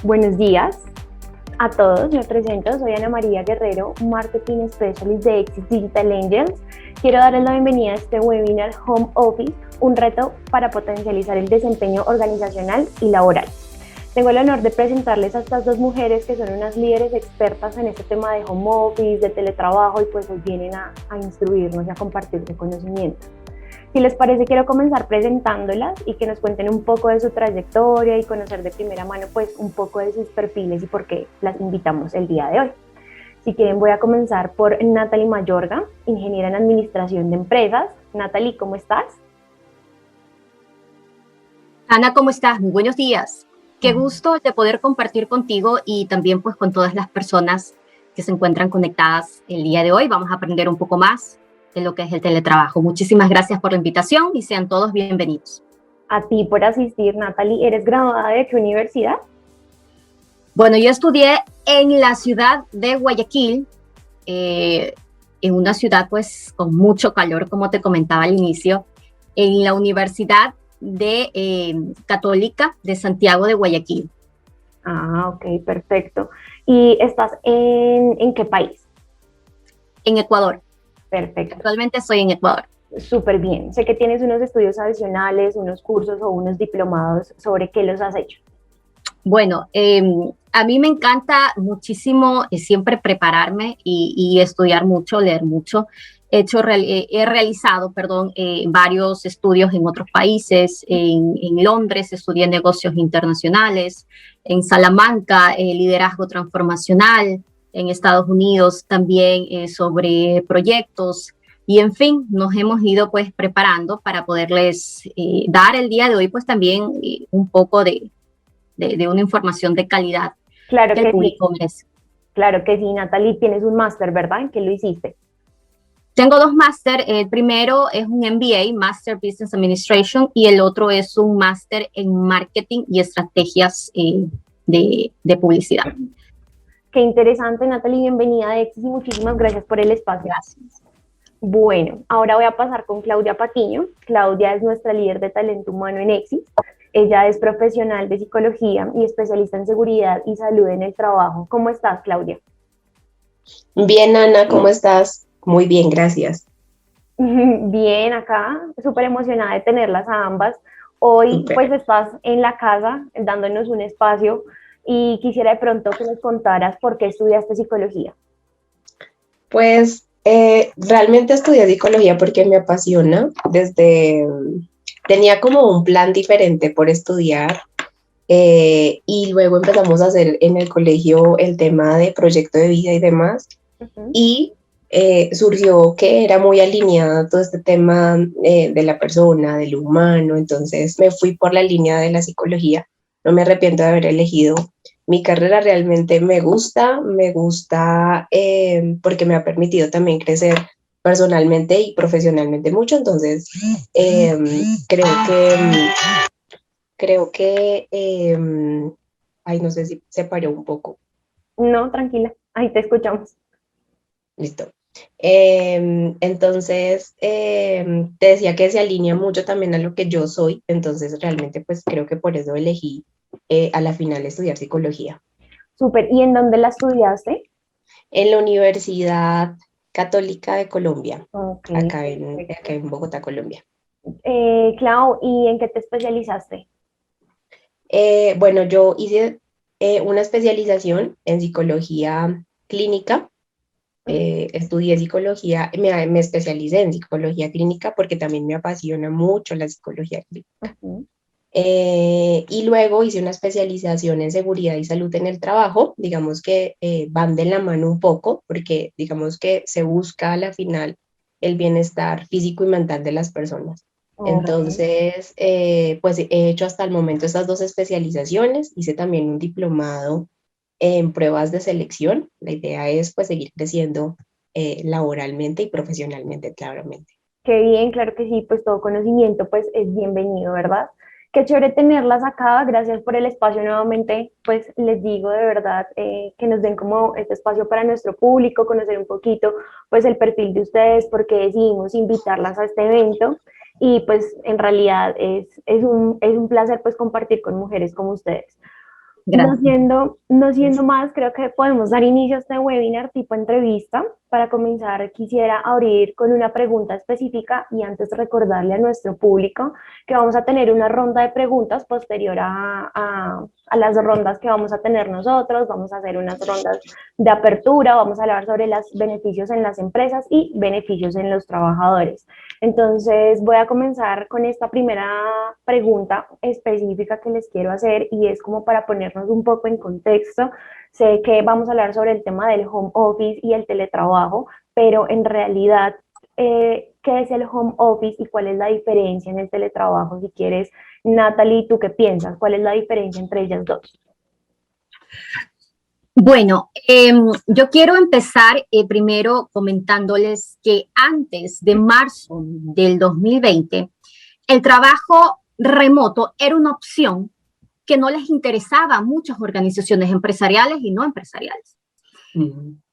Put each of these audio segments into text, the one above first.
Buenos días a todos, me presento, soy Ana María Guerrero, Marketing Specialist de Exis Digital Angels. Quiero darles la bienvenida a este webinar Home Office, un reto para potencializar el desempeño organizacional y laboral. Tengo el honor de presentarles a estas dos mujeres que son unas líderes expertas en este tema de home office, de teletrabajo, y pues hoy vienen a instruirnos y a compartir su conocimiento. Si les parece, quiero comenzar presentándolas y que nos cuenten un poco de su trayectoria y conocer de primera mano pues un poco de sus perfiles y por qué las invitamos el día de hoy. Si quieren, voy a comenzar por Natalie Mayorga, ingeniera en administración de empresas. Natalie, ¿cómo estás? Ana, ¿cómo estás? Muy buenos días. Qué gusto de poder compartir contigo y también pues con todas las personas que se encuentran conectadas el día de hoy. Vamos a aprender un poco más de lo que es el teletrabajo. Muchísimas gracias por la invitación y sean todos bienvenidos. A ti por asistir, Natalie. ¿Eres graduada de qué universidad? Bueno, yo estudié en la ciudad de Guayaquil, en una ciudad pues con mucho calor, como te comentaba al inicio, en la Universidad Católica de Santiago de Guayaquil. Ah, ok, perfecto. ¿Y estás en qué país? En Ecuador. Perfecto. Actualmente estoy en Ecuador. Súper bien. Sé que tienes unos estudios adicionales, unos cursos o unos diplomados. ¿Sobre qué los has hecho? Bueno, a mí me encanta muchísimo siempre prepararme y estudiar mucho, leer mucho. He realizado, varios estudios en otros países. En Londres estudié negocios internacionales, en Salamanca liderazgo transformacional, en Estados Unidos también sobre proyectos. Y en fin, nos hemos ido pues preparando para poderles dar el día de hoy pues también un poco de una información de calidad Claro que el que sí, público merece. claro que sí, Natalie, tienes un máster, ¿verdad? ¿En qué lo hiciste? Tengo dos máster. El primero es un MBA, Master Business Administration, y el otro es un máster en marketing y estrategias de publicidad. Qué interesante, Natalie, bienvenida a Exis y muchísimas gracias por el espacio. Gracias. Bueno, ahora voy a pasar con Claudia Patiño. Claudia es nuestra líder de talento humano en Exis. Ella es profesional de psicología y especialista en seguridad y salud en el trabajo. ¿Cómo estás, Claudia? Bien, Ana, ¿cómo estás? Muy bien, gracias. Bien, acá, súper emocionada de tenerlas a ambas. Hoy Súper. pues estás en la casa dándonos un espacio y quisiera de pronto que nos contaras por qué estudiaste psicología. Pues realmente estudié psicología porque me apasiona. Tenía como un plan diferente por estudiar y luego empezamos a hacer en el colegio el tema de proyecto de vida y demás. Y surgió que era muy alineada todo este tema de la persona, del humano, entonces me fui por la línea de la psicología. No me arrepiento de haber elegido mi carrera, realmente me gusta porque me ha permitido también crecer personalmente y profesionalmente mucho, entonces creo que, ay, no sé si se paró un poco. No, tranquila, ahí te escuchamos. Listo. Entonces, te decía que se alinea mucho también a lo que yo soy, entonces realmente pues creo que por eso elegí a la final estudiar psicología. Súper, ¿y en dónde la estudiaste? En la Universidad Católica de Colombia, Ok, acá perfecto. en Bogotá, Colombia. Clau, ¿y en qué te especializaste? Bueno, yo hice una especialización en psicología clínica. Estudié psicología, me especialicé en psicología clínica porque también me apasiona mucho la psicología clínica. Y luego hice una especialización en seguridad y salud en el trabajo, digamos que van de la mano un poco, porque digamos que se busca a la final el bienestar físico y mental de las personas. Ok. Entonces, pues he hecho hasta el momento esas dos especializaciones, hice también un diplomado en pruebas de selección. La idea es pues seguir creciendo laboralmente y profesionalmente, claramente. Qué bien, claro que sí, pues todo conocimiento pues es bienvenido, ¿verdad? Qué chévere tenerlas acá, gracias por el espacio nuevamente, pues les digo de verdad que nos den como este espacio para nuestro público, conocer un poquito pues el perfil de ustedes, porque decidimos invitarlas a este evento y pues en realidad es un placer pues compartir con mujeres como ustedes. Gracias. No siendo más, creo que podemos dar inicio a este webinar tipo entrevista. Para comenzar, quisiera abrir con una pregunta específica y antes recordarle a nuestro público que vamos a tener una ronda de preguntas posterior a las rondas que vamos a tener nosotros. Vamos a hacer unas rondas de apertura, vamos a hablar sobre los beneficios en las empresas y beneficios en los trabajadores. Entonces voy a comenzar con esta primera pregunta específica que les quiero hacer y es como para ponernos un poco en contexto. Sé que vamos a hablar sobre el tema del home office y el teletrabajo, pero en realidad, ¿qué es el home office y cuál es la diferencia en el teletrabajo? Si quieres, Natalie, ¿tú qué piensas? ¿Cuál es la diferencia entre ellas dos? Bueno, yo quiero empezar primero comentándoles que antes de marzo del 2020, el trabajo remoto era una opción que no les interesaba a muchas organizaciones empresariales y no empresariales.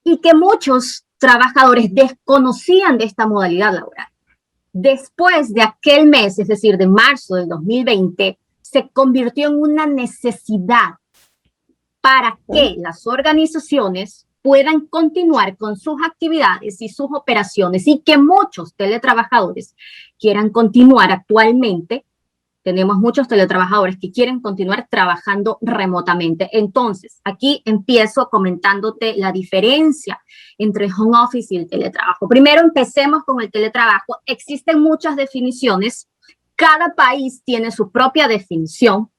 Y que muchos trabajadores desconocían de esta modalidad laboral. Después de aquel mes, es decir, de marzo del 2020, se convirtió en una necesidad para que las organizaciones puedan continuar con sus actividades y sus operaciones y que muchos teletrabajadores quieran continuar actualmente. Tenemos muchos teletrabajadores que quieren continuar trabajando remotamente. Entonces, aquí empiezo comentándote la diferencia entre el home office y el teletrabajo. Primero, empecemos con el teletrabajo. Existen muchas definiciones. Cada país tiene su propia definición.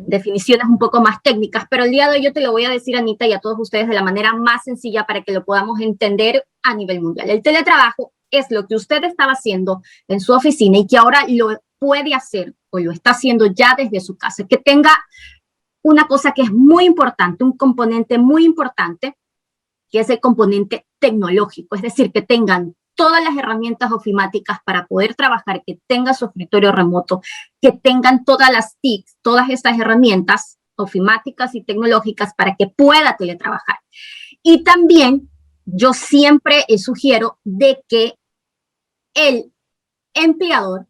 Definiciones un poco más técnicas, pero el día de hoy yo te lo voy a decir, Anita, y a todos ustedes de la manera más sencilla para que lo podamos entender a nivel mundial. El teletrabajo es lo que usted estaba haciendo en su oficina y que ahora lo puede hacer o lo está haciendo ya desde su casa, que tenga una cosa que es muy importante, un componente muy importante, que es el componente tecnológico, es decir, que tengan todas las herramientas ofimáticas para poder trabajar, que tenga su escritorio remoto, que tengan todas las TICs, todas estas herramientas ofimáticas y tecnológicas para que pueda teletrabajar. Y también yo siempre sugiero de que el empleador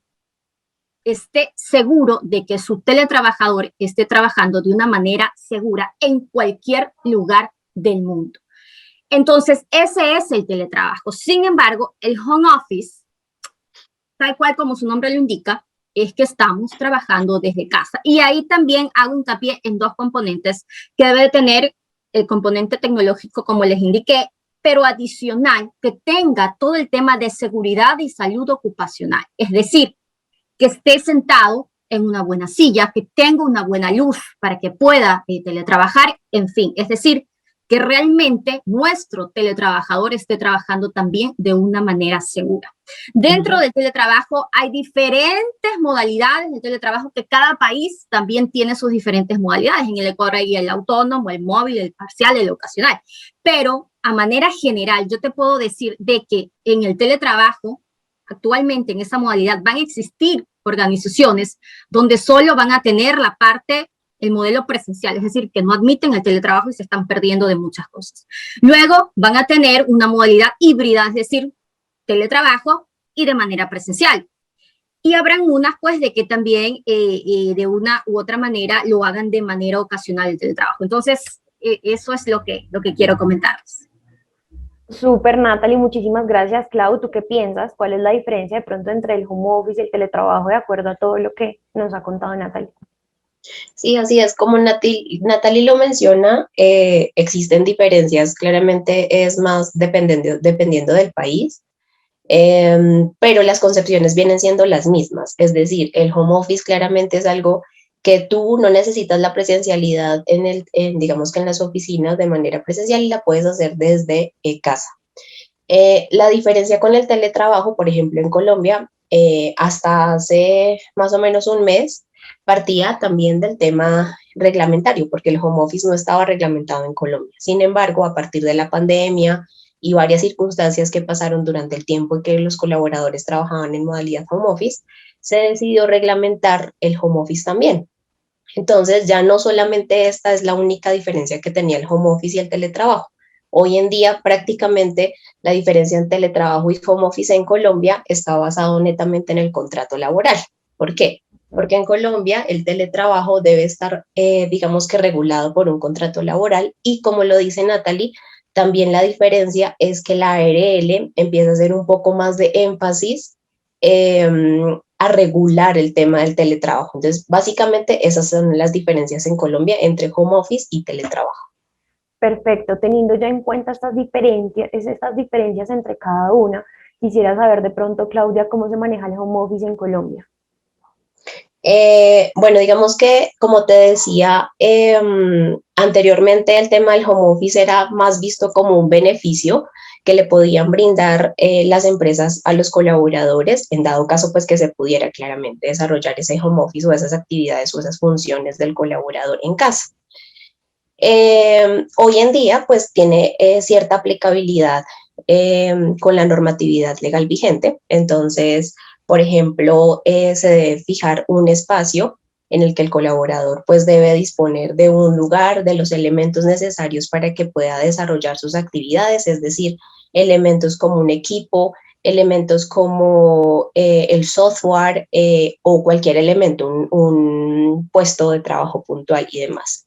esté seguro de que su teletrabajador esté trabajando de una manera segura en cualquier lugar del mundo. Entonces, ese es el teletrabajo. Sin embargo, el home office, tal cual como su nombre lo indica, es que estamos trabajando desde casa. Y ahí también hago hincapié en dos componentes que debe tener el componente tecnológico, como les indiqué, pero adicional, que tenga todo el tema de seguridad y salud ocupacional. Es decir, que esté sentado en una buena silla, que tenga una buena luz para que pueda teletrabajar, en fin, es decir, que realmente nuestro teletrabajador esté trabajando también de una manera segura. Dentro del teletrabajo hay diferentes modalidades de teletrabajo que cada país también tiene sus diferentes modalidades. En el Ecuador hay el autónomo, el móvil, el parcial, el ocasional. Pero a manera general yo te puedo decir de que en el teletrabajo actualmente en esa modalidad van a existir organizaciones donde solo van a tener la parte el modelo presencial, es decir, que no admiten el teletrabajo y se están perdiendo de muchas cosas. Luego van a tener una modalidad híbrida, es decir, teletrabajo y de manera presencial. Y habrán unas, pues, de que también de una u otra manera lo hagan de manera ocasional el teletrabajo. Entonces, eso es lo que quiero comentarles. Súper, Natalie, muchísimas gracias. Clau, ¿tú qué piensas? ¿Cuál es la diferencia de pronto entre el home office y el teletrabajo de acuerdo a todo lo que nos ha contado Natalie? Sí, así es, como Natalie lo menciona, existen diferencias, claramente es más dependiendo del país, pero las concepciones vienen siendo las mismas, es decir, el home office claramente es algo que tú no necesitas la presencialidad digamos que en las oficinas de manera presencial y la puedes hacer desde casa. La diferencia con el teletrabajo, por ejemplo, en Colombia, hasta hace más o menos un mes, partía también del tema reglamentario, porque el home office no estaba reglamentado en Colombia. Sin embargo, a partir de la pandemia y varias circunstancias que pasaron durante el tiempo en que los colaboradores trabajaban en modalidad home office, se decidió reglamentar el home office también. Entonces, ya no solamente esta es la única diferencia que tenía el home office y el teletrabajo. Hoy en día, prácticamente, la diferencia entre teletrabajo y home office en Colombia está basado netamente en el contrato laboral. ¿Por qué? porque en Colombia el teletrabajo debe estar, digamos que regulado por un contrato laboral y como lo dice Natalie, también la diferencia es que la ARL empieza a hacer un poco más de énfasis eh, a regular el tema del teletrabajo. Entonces, básicamente esas son las diferencias en Colombia entre home office y teletrabajo. Perfecto, teniendo ya en cuenta estas diferencias entre cada una, quisiera saber de pronto, Claudia, cómo se maneja el home office en Colombia. Bueno, digamos que, como te decía, anteriormente el tema del home office era más visto como un beneficio que le podían brindar las empresas a los colaboradores, en dado caso, pues que se pudiera claramente desarrollar ese home office o esas actividades o esas funciones del colaborador en casa. Hoy en día, pues tiene cierta aplicabilidad con la normatividad legal vigente. Entonces, por ejemplo, se debe fijar un espacio en el que el colaborador pues debe disponer de un lugar, de los elementos necesarios para que pueda desarrollar sus actividades, es decir, elementos como un equipo, elementos como el software o cualquier elemento, un puesto de trabajo puntual y demás.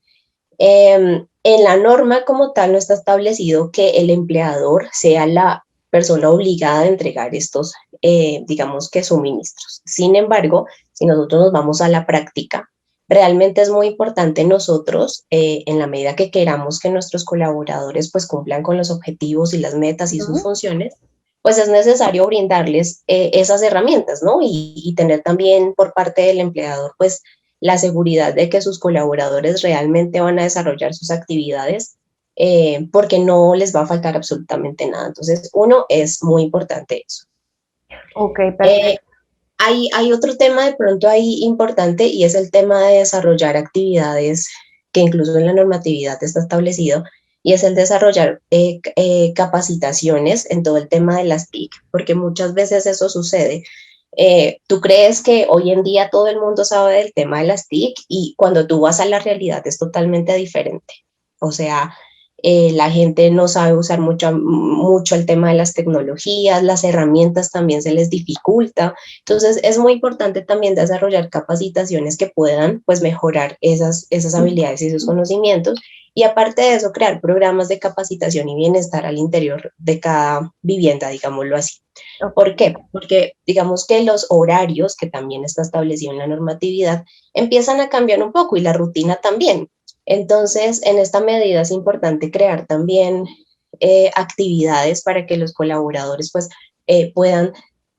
En la norma como tal no está establecido que el empleador sea la persona obligada a entregar estos, digamos que suministros. Sin embargo, si nosotros nos vamos a la práctica, realmente es muy importante nosotros, en la medida que queramos que nuestros colaboradores pues cumplan con los objetivos y las metas y sus ¿No? funciones, pues es necesario brindarles esas herramientas, ¿no? Y tener también por parte del empleador pues la seguridad de que sus colaboradores realmente van a desarrollar sus actividades porque no les va a faltar absolutamente nada. Entonces, uno, es muy importante eso. Ok, Eh, perfecto. hay otro tema de pronto ahí importante y es el tema de desarrollar actividades que incluso en la normatividad está establecido y es el desarrollar capacitaciones en todo el tema de las TIC, porque muchas veces eso sucede. ¿Tú crees que hoy en día todo el mundo sabe del tema de las TIC y cuando tú vas a la realidad es totalmente diferente? O sea, la gente no sabe usar mucho el tema de las tecnologías, las herramientas también se les dificulta. Entonces, es muy importante también desarrollar capacitaciones que puedan pues mejorar esas habilidades y esos conocimientos. Y aparte de eso, crear programas de capacitación y bienestar al interior de cada vivienda, digámoslo así. Ok. ¿Por qué? Porque digamos que los horarios, que también está establecido en la normatividad, empiezan a cambiar un poco y la rutina también. Entonces, en esta medida es importante crear también actividades para que los colaboradores pues puedan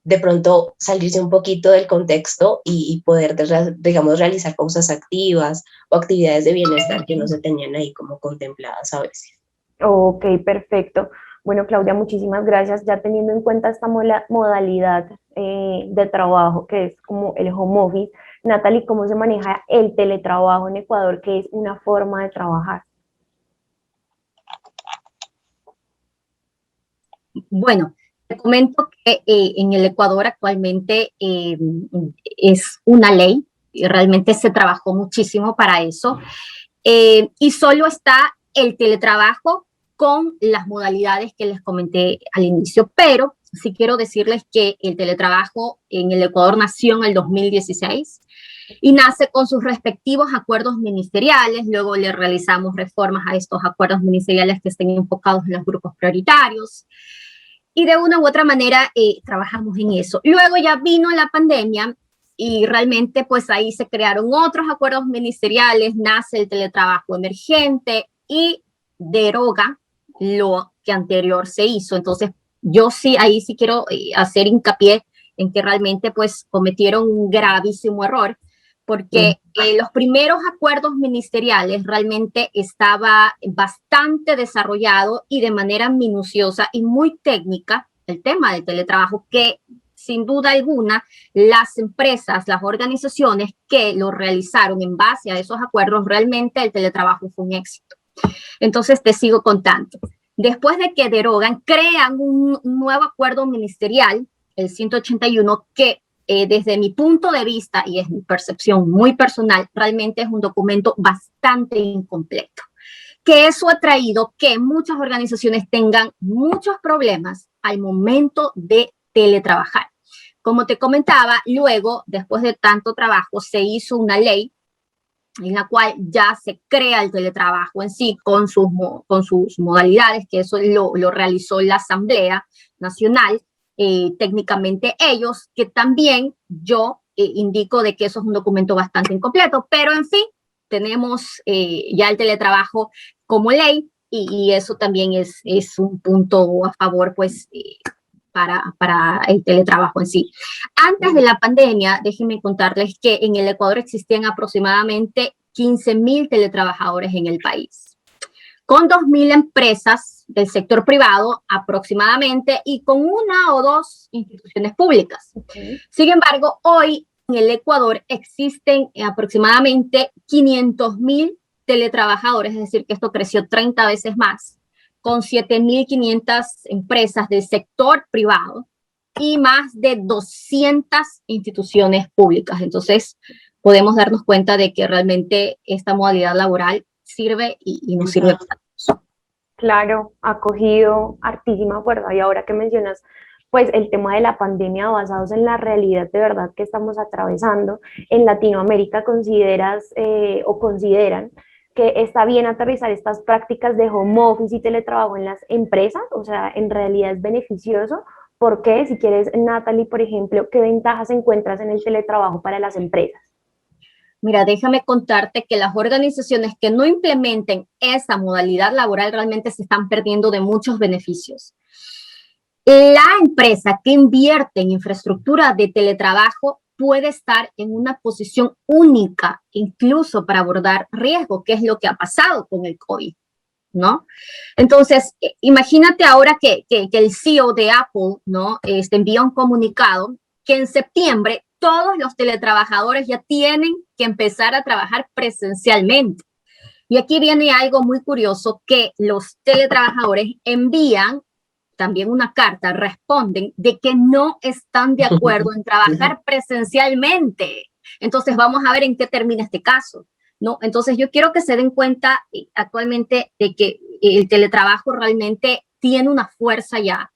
de pronto salirse un poquito del contexto y poder, digamos, realizar pausas activas o actividades de bienestar que no se tenían ahí como contempladas a veces. Ok, perfecto. Bueno, Claudia, muchísimas gracias. Ya teniendo en cuenta esta modalidad de trabajo que es como el home office, Natalie, ¿cómo se maneja el teletrabajo en Ecuador, que es una forma de trabajar? Bueno, te comento que en el Ecuador actualmente es una ley y realmente se trabajó muchísimo para eso. Y solo está el teletrabajo con las modalidades que les comenté al inicio, pero sí quiero decirles que el teletrabajo en el Ecuador nació en el 2016 y nace con sus respectivos acuerdos ministeriales. Luego le realizamos reformas a estos acuerdos ministeriales que estén enfocados en los grupos prioritarios y de una u otra manera trabajamos en eso. Luego ya vino la pandemia y realmente pues ahí se crearon otros acuerdos ministeriales, nace el teletrabajo emergente y deroga lo que anterior se hizo. Entonces yo sí, ahí sí quiero hacer hincapié en que realmente pues cometieron un gravísimo error porque los primeros acuerdos ministeriales realmente estaba bastante desarrollado y de manera minuciosa y muy técnica el tema del teletrabajo, que sin duda alguna las empresas, las organizaciones que lo realizaron en base a esos acuerdos, realmente el teletrabajo fue un éxito. Entonces te sigo contando. Después de que derogan, crean un nuevo acuerdo ministerial, el 181, que desde mi punto de vista y es mi percepción muy personal, realmente es un documento bastante incompleto. Que eso ha traído que muchas organizaciones tengan muchos problemas al momento de teletrabajar. como te comentaba, luego, después de tanto trabajo, se hizo una ley en la cual ya se crea el teletrabajo en sí con sus modalidades, que eso lo realizó la Asamblea Nacional, técnicamente ellos, que también yo indico de que eso es un documento bastante incompleto, pero en fin, tenemos ya el teletrabajo como ley y eso también es un punto a favor, pues, para el teletrabajo en sí. Antes de la pandemia, déjenme contarles que en el Ecuador existían aproximadamente 15.000 teletrabajadores en el país, con 2.000 empresas del sector privado aproximadamente y con una o dos instituciones públicas. Okay. Sin embargo, hoy en el Ecuador existen aproximadamente 500.000 teletrabajadores, es decir, que esto creció 30 veces más, con 7.500 empresas del sector privado y más de 200 instituciones públicas. Entonces, podemos darnos cuenta de que realmente esta modalidad laboral sirve y nos sirve bastante. Claro, ha cogido hartísima fuerza. Y ahora que mencionas, pues, el tema de la pandemia basados en la realidad de verdad que estamos atravesando, en Latinoamérica consideras o consideran que está bien aterrizar estas prácticas de home office y teletrabajo en las empresas, o sea, en realidad es beneficioso. ¿Por qué? Si quieres, Natalie, por ejemplo, ¿qué ventajas encuentras en el teletrabajo para las empresas? Mira, déjame contarte que las organizaciones que no implementen esa modalidad laboral realmente se están perdiendo de muchos beneficios. La empresa que invierte en infraestructura de teletrabajo puede estar en una posición única, incluso para abordar riesgo, que es lo que ha pasado con el COVID, ¿no? Entonces, imagínate ahora que el CEO de Apple, ¿no? Envía un comunicado que en septiembre todos los teletrabajadores ya tienen que empezar a trabajar presencialmente. Y aquí viene algo muy curioso, que los teletrabajadores envían también una carta, responden de que no están de acuerdo en trabajar presencialmente. Entonces, vamos a ver en qué termina este caso, ¿no? Entonces, yo quiero que se den cuenta actualmente de que el teletrabajo realmente tiene una fuerza ya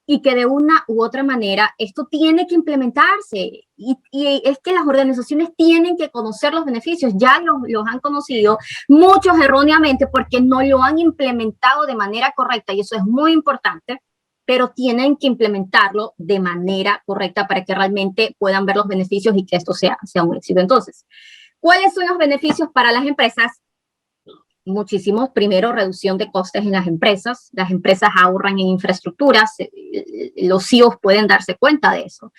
y que de una u otra manera esto tiene que implementarse y es que las organizaciones tienen que conocer los beneficios, ya los han conocido, muchos erróneamente porque no lo han implementado de manera correcta y eso es muy importante, pero tienen que implementarlo de manera correcta para que realmente puedan ver los beneficios y que esto sea un éxito. Entonces, ¿cuáles son los beneficios para las empresas? Muchísimos. Primero, reducción de costes en las empresas ahorran en infraestructuras, los CEOs pueden darse cuenta de eso,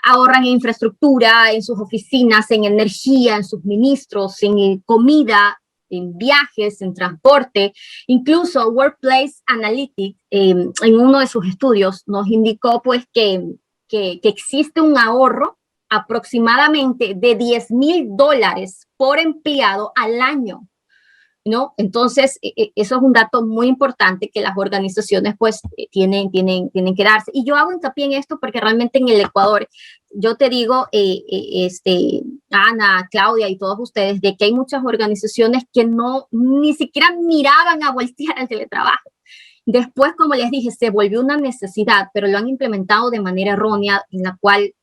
ahorran en infraestructura, en sus oficinas, en energía, en suministros, en comida, en viajes, en transporte. Incluso Workplace Analytics, en uno de sus estudios, nos indicó pues que existe un ahorro aproximadamente de $10,000 por empleado al año, ¿no? Entonces, eso es un dato muy importante que las organizaciones pues tienen que darse. Y yo hago hincapié en esto porque realmente en el Ecuador, yo te digo, Ana, Claudia y todos ustedes, de que hay muchas organizaciones que ni siquiera miraban a voltear al teletrabajo. Después, como les dije, se volvió una necesidad, pero lo han implementado de manera errónea, en la cual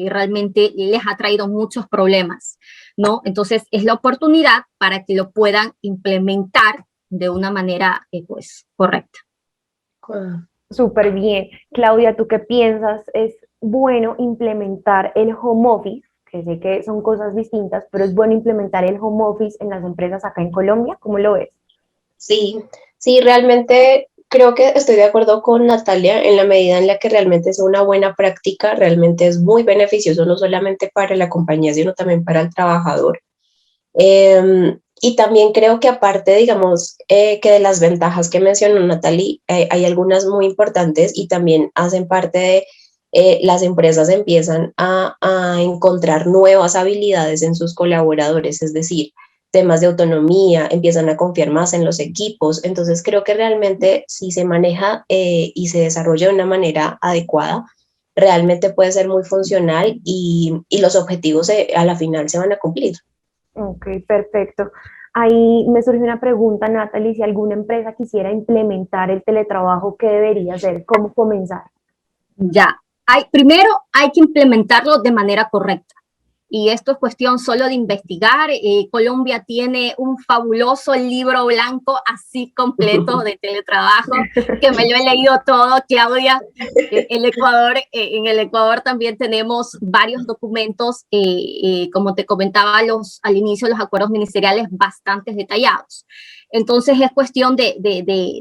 realmente les ha traído muchos problemas, ¿no? Entonces, es la oportunidad para que lo puedan implementar de una manera, pues, correcta. Súper bien. Claudia, ¿tú qué piensas? ¿Es bueno implementar el home office? Que sé que son cosas distintas, pero ¿es bueno implementar el home office en las empresas acá en Colombia? ¿Cómo lo ves? Sí, realmente creo que estoy de acuerdo con Natalia en la medida en la que realmente es una buena práctica, realmente es muy beneficioso no solamente para la compañía, sino también para el trabajador. Y también creo que aparte, digamos, que de las ventajas que mencionó Natalie, hay algunas muy importantes y también hacen parte de las empresas empiezan a encontrar nuevas habilidades en sus colaboradores, es decir, temas de autonomía, empiezan a confiar más en los equipos. Entonces creo que realmente si se maneja y se desarrolla de una manera adecuada, realmente puede ser muy funcional y los objetivos a la final se van a cumplir. Ok, perfecto. Ahí me surge una pregunta, Natalie, si alguna empresa quisiera implementar el teletrabajo, ¿qué debería hacer? ¿Cómo comenzar? Ya, Primero hay que implementarlo de manera correcta. Y esto es cuestión solo de investigar. Colombia tiene un fabuloso libro blanco así completo de teletrabajo, que me lo he leído todo, Claudia. En el Ecuador también tenemos varios documentos, como te comentaba al inicio, los acuerdos ministeriales bastante detallados. Entonces es cuestión de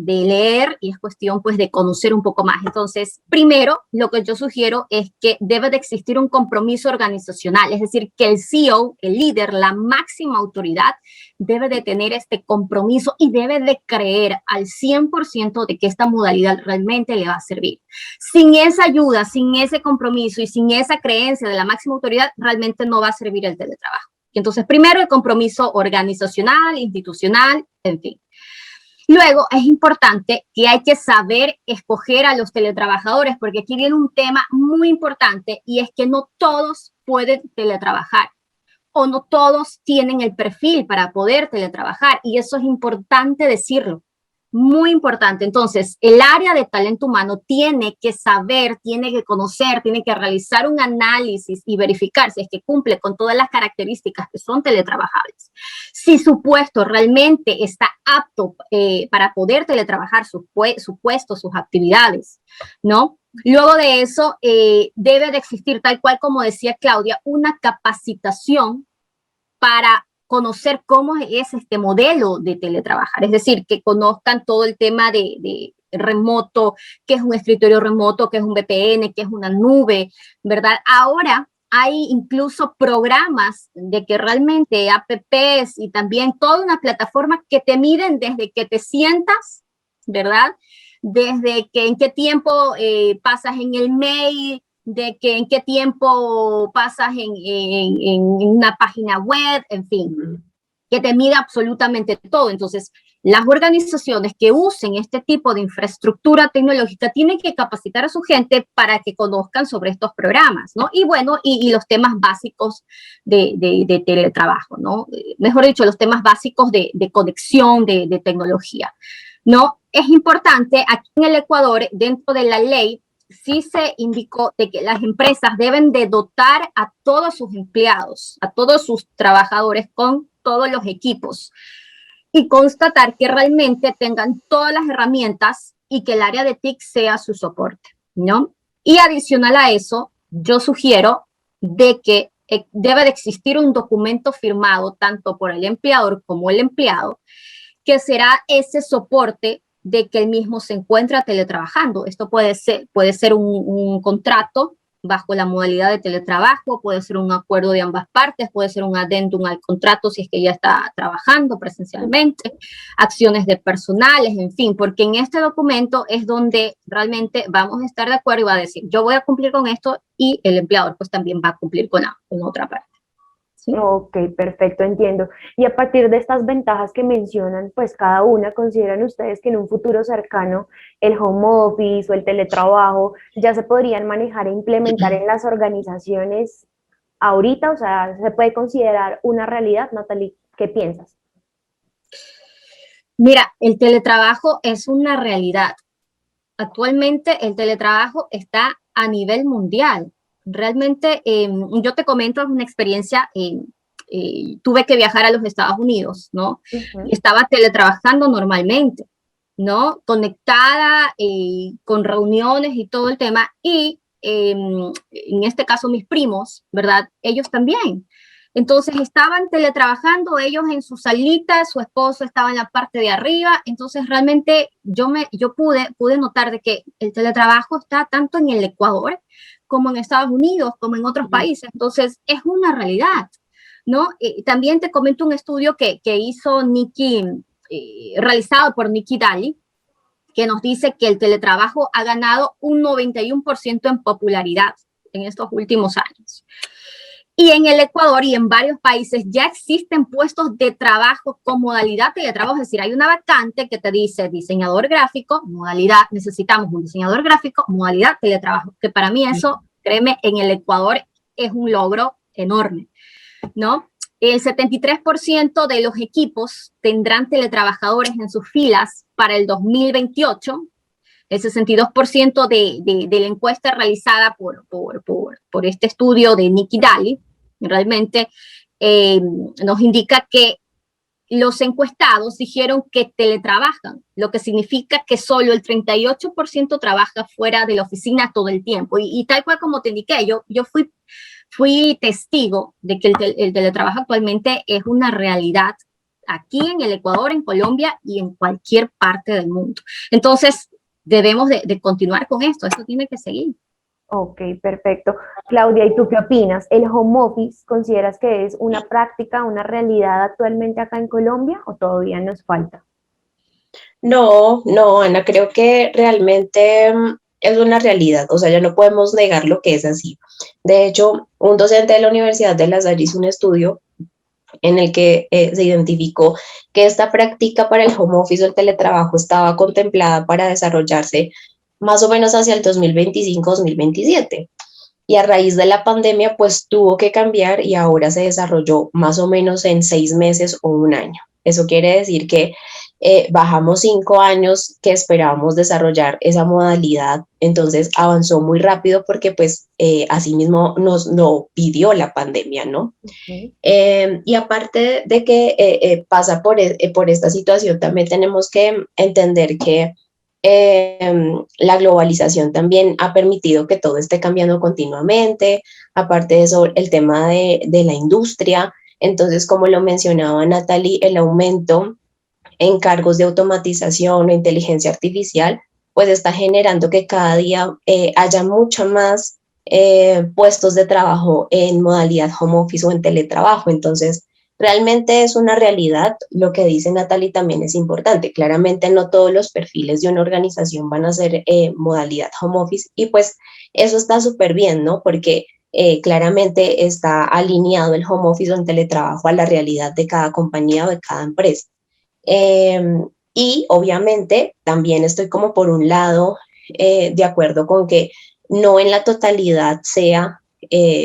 leer y es cuestión pues de conocer un poco más. Entonces, primero, lo que yo sugiero es que debe de existir un compromiso organizacional, es decir, que el CEO, el líder, la máxima autoridad, debe de tener este compromiso y debe de creer al 100% de que esta modalidad realmente le va a servir. Sin esa ayuda, sin ese compromiso y sin esa creencia de la máxima autoridad, realmente no va a servir el teletrabajo. Entonces, primero el compromiso organizacional, institucional, en fin. Luego, es importante que hay que saber escoger a los teletrabajadores, porque aquí viene un tema muy importante y es que no todos pueden teletrabajar o no todos tienen el perfil para poder teletrabajar y eso es importante decirlo. Muy importante. Entonces, el área de talento humano tiene que saber, tiene que conocer, tiene que realizar un análisis y verificar si es que cumple con todas las características que son teletrabajables. Si su puesto realmente está apto para poder teletrabajar su puesto, sus actividades, ¿no? Luego de eso, debe de existir, tal cual como decía Claudia, una capacitación para conocer cómo es este modelo de teletrabajar, es decir, que conozcan todo el tema de remoto, qué es un escritorio remoto, qué es un VPN, qué es una nube, ¿verdad? Ahora hay incluso programas de que realmente apps y también toda una plataforma que te miden desde que te sientas, ¿verdad? Desde que en qué tiempo pasas en el mail, de que en qué tiempo pasas en una página web, en fin, que te mide absolutamente todo. Entonces, las organizaciones que usen este tipo de infraestructura tecnológica tienen que capacitar a su gente para que conozcan sobre estos programas, ¿no? Y bueno, y los temas básicos de teletrabajo, ¿no? Mejor dicho, los temas básicos de conexión, de tecnología, ¿no? Es importante, aquí en el Ecuador, dentro de la ley, sí se indicó de que las empresas deben de dotar a todos sus empleados, a todos sus trabajadores con todos los equipos y constatar que realmente tengan todas las herramientas y que el área de TIC sea su soporte, ¿no? Y adicional a eso, yo sugiero de que debe de existir un documento firmado tanto por el empleador como el empleado, que será ese soporte de que él mismo se encuentra teletrabajando. Esto puede ser un contrato bajo la modalidad de teletrabajo, puede ser un acuerdo de ambas partes, puede ser un adendum al contrato si es que ya está trabajando presencialmente, acciones de personales, en fin, porque en este documento es donde realmente vamos a estar de acuerdo y va a decir, yo voy a cumplir con esto y el empleador pues también va a cumplir con otra parte. ¿Sí? Ok, perfecto, entiendo. Y a partir de estas ventajas que mencionan, pues cada una, ¿consideran ustedes que en un futuro cercano el home office o el teletrabajo ya se podrían manejar e implementar en las organizaciones ahorita? O sea, ¿se puede considerar una realidad, Natalie? ¿Qué piensas? Mira, el teletrabajo es una realidad. Actualmente el teletrabajo está a nivel mundial. Realmente, yo te comento una experiencia, tuve que viajar a los Estados Unidos, ¿no? Ujú. Y estaba teletrabajando normalmente, ¿no? Conectada, con reuniones y todo el tema. Y en este caso mis primos, ¿verdad? Ellos también. Entonces estaban teletrabajando ellos en su salita, su esposo estaba en la parte de arriba, entonces realmente yo pude notar de que el teletrabajo está tanto en el Ecuador como en Estados Unidos, como en otros países, entonces es una realidad, ¿no? También te comento un estudio que hizo Nikki, realizado por Nikki Daly, que nos dice que el teletrabajo ha ganado un 91% en popularidad en estos últimos años. Y en el Ecuador y en varios países ya existen puestos de trabajo con modalidad teletrabajo, es decir, hay una vacante que te dice diseñador gráfico, modalidad, necesitamos un diseñador gráfico, modalidad teletrabajo, que para mí eso, créeme, en el Ecuador es un logro enorme, ¿no? El 73% de los equipos tendrán teletrabajadores en sus filas para el 2028, El 62% de la encuesta realizada por este estudio de Nikki Daly realmente nos indica que los encuestados dijeron que teletrabajan, lo que significa que solo el 38% trabaja fuera de la oficina todo el tiempo. Y tal cual como te indiqué, yo fui testigo de que el teletrabajo actualmente es una realidad aquí en el Ecuador, en Colombia y en cualquier parte del mundo. Entonces, debemos de continuar con esto tiene que seguir. Ok, perfecto. Claudia, ¿y tú qué opinas? ¿El home office consideras que es una práctica, una realidad actualmente acá en Colombia o todavía nos falta? No, no, Ana, creo que realmente es una realidad, o sea, ya no podemos negar lo que es así. De hecho, un docente de la Universidad de La Salle hizo un estudio en el que se identificó que esta práctica para el home office o el teletrabajo estaba contemplada para desarrollarse más o menos hacia el 2025-2027. Y a raíz de la pandemia, pues tuvo que cambiar y ahora se desarrolló más o menos en 6 meses o un año. Eso quiere decir que bajamos 5 años que esperábamos desarrollar esa modalidad, entonces avanzó muy rápido porque pues asimismo nos lo pidió la pandemia, ¿no? Okay. Y aparte de que pasa por esta situación, también tenemos que entender que la globalización también ha permitido que todo esté cambiando continuamente. Aparte de eso, el tema de la industria. Entonces, como lo mencionaba Natalie, el aumento en cargos de automatización o inteligencia artificial, pues está generando que cada día haya mucho más puestos de trabajo en modalidad home office o en teletrabajo. Entonces, realmente es una realidad. Lo que dice Natalie también es importante. Claramente no todos los perfiles de una organización van a ser modalidad home office y pues eso está súper bien, ¿no? Porque claramente está alineado el home office o el teletrabajo a la realidad de cada compañía o de cada empresa. Eh, y obviamente también estoy como por un lado de acuerdo con que no en la totalidad sea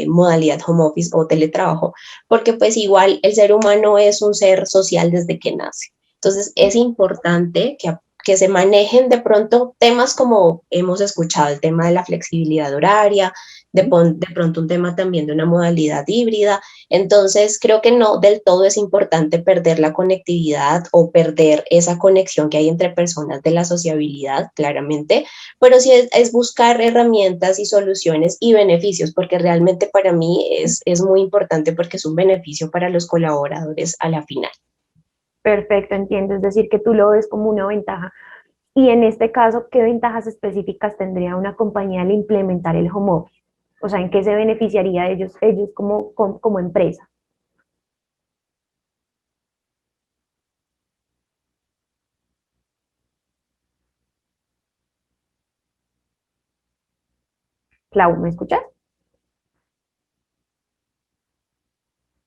modalidad home office o teletrabajo, porque pues igual el ser humano es un ser social desde que nace. Entonces es importante que se manejen de pronto temas como hemos escuchado, el tema de la flexibilidad horaria, de pronto un tema también de una modalidad híbrida. Entonces, creo que no del todo es importante perder la conectividad o perder esa conexión que hay entre personas de la sociabilidad, claramente, pero sí es buscar herramientas y soluciones y beneficios, porque realmente para mí es muy importante porque es un beneficio para los colaboradores a la final. Perfecto, entiendo. Es decir, que tú lo ves como una ventaja. Y en este caso, ¿qué ventajas específicas tendría una compañía al implementar el home office? O sea, ¿en qué se beneficiaría ellos como empresa? Clau, ¿me escuchas?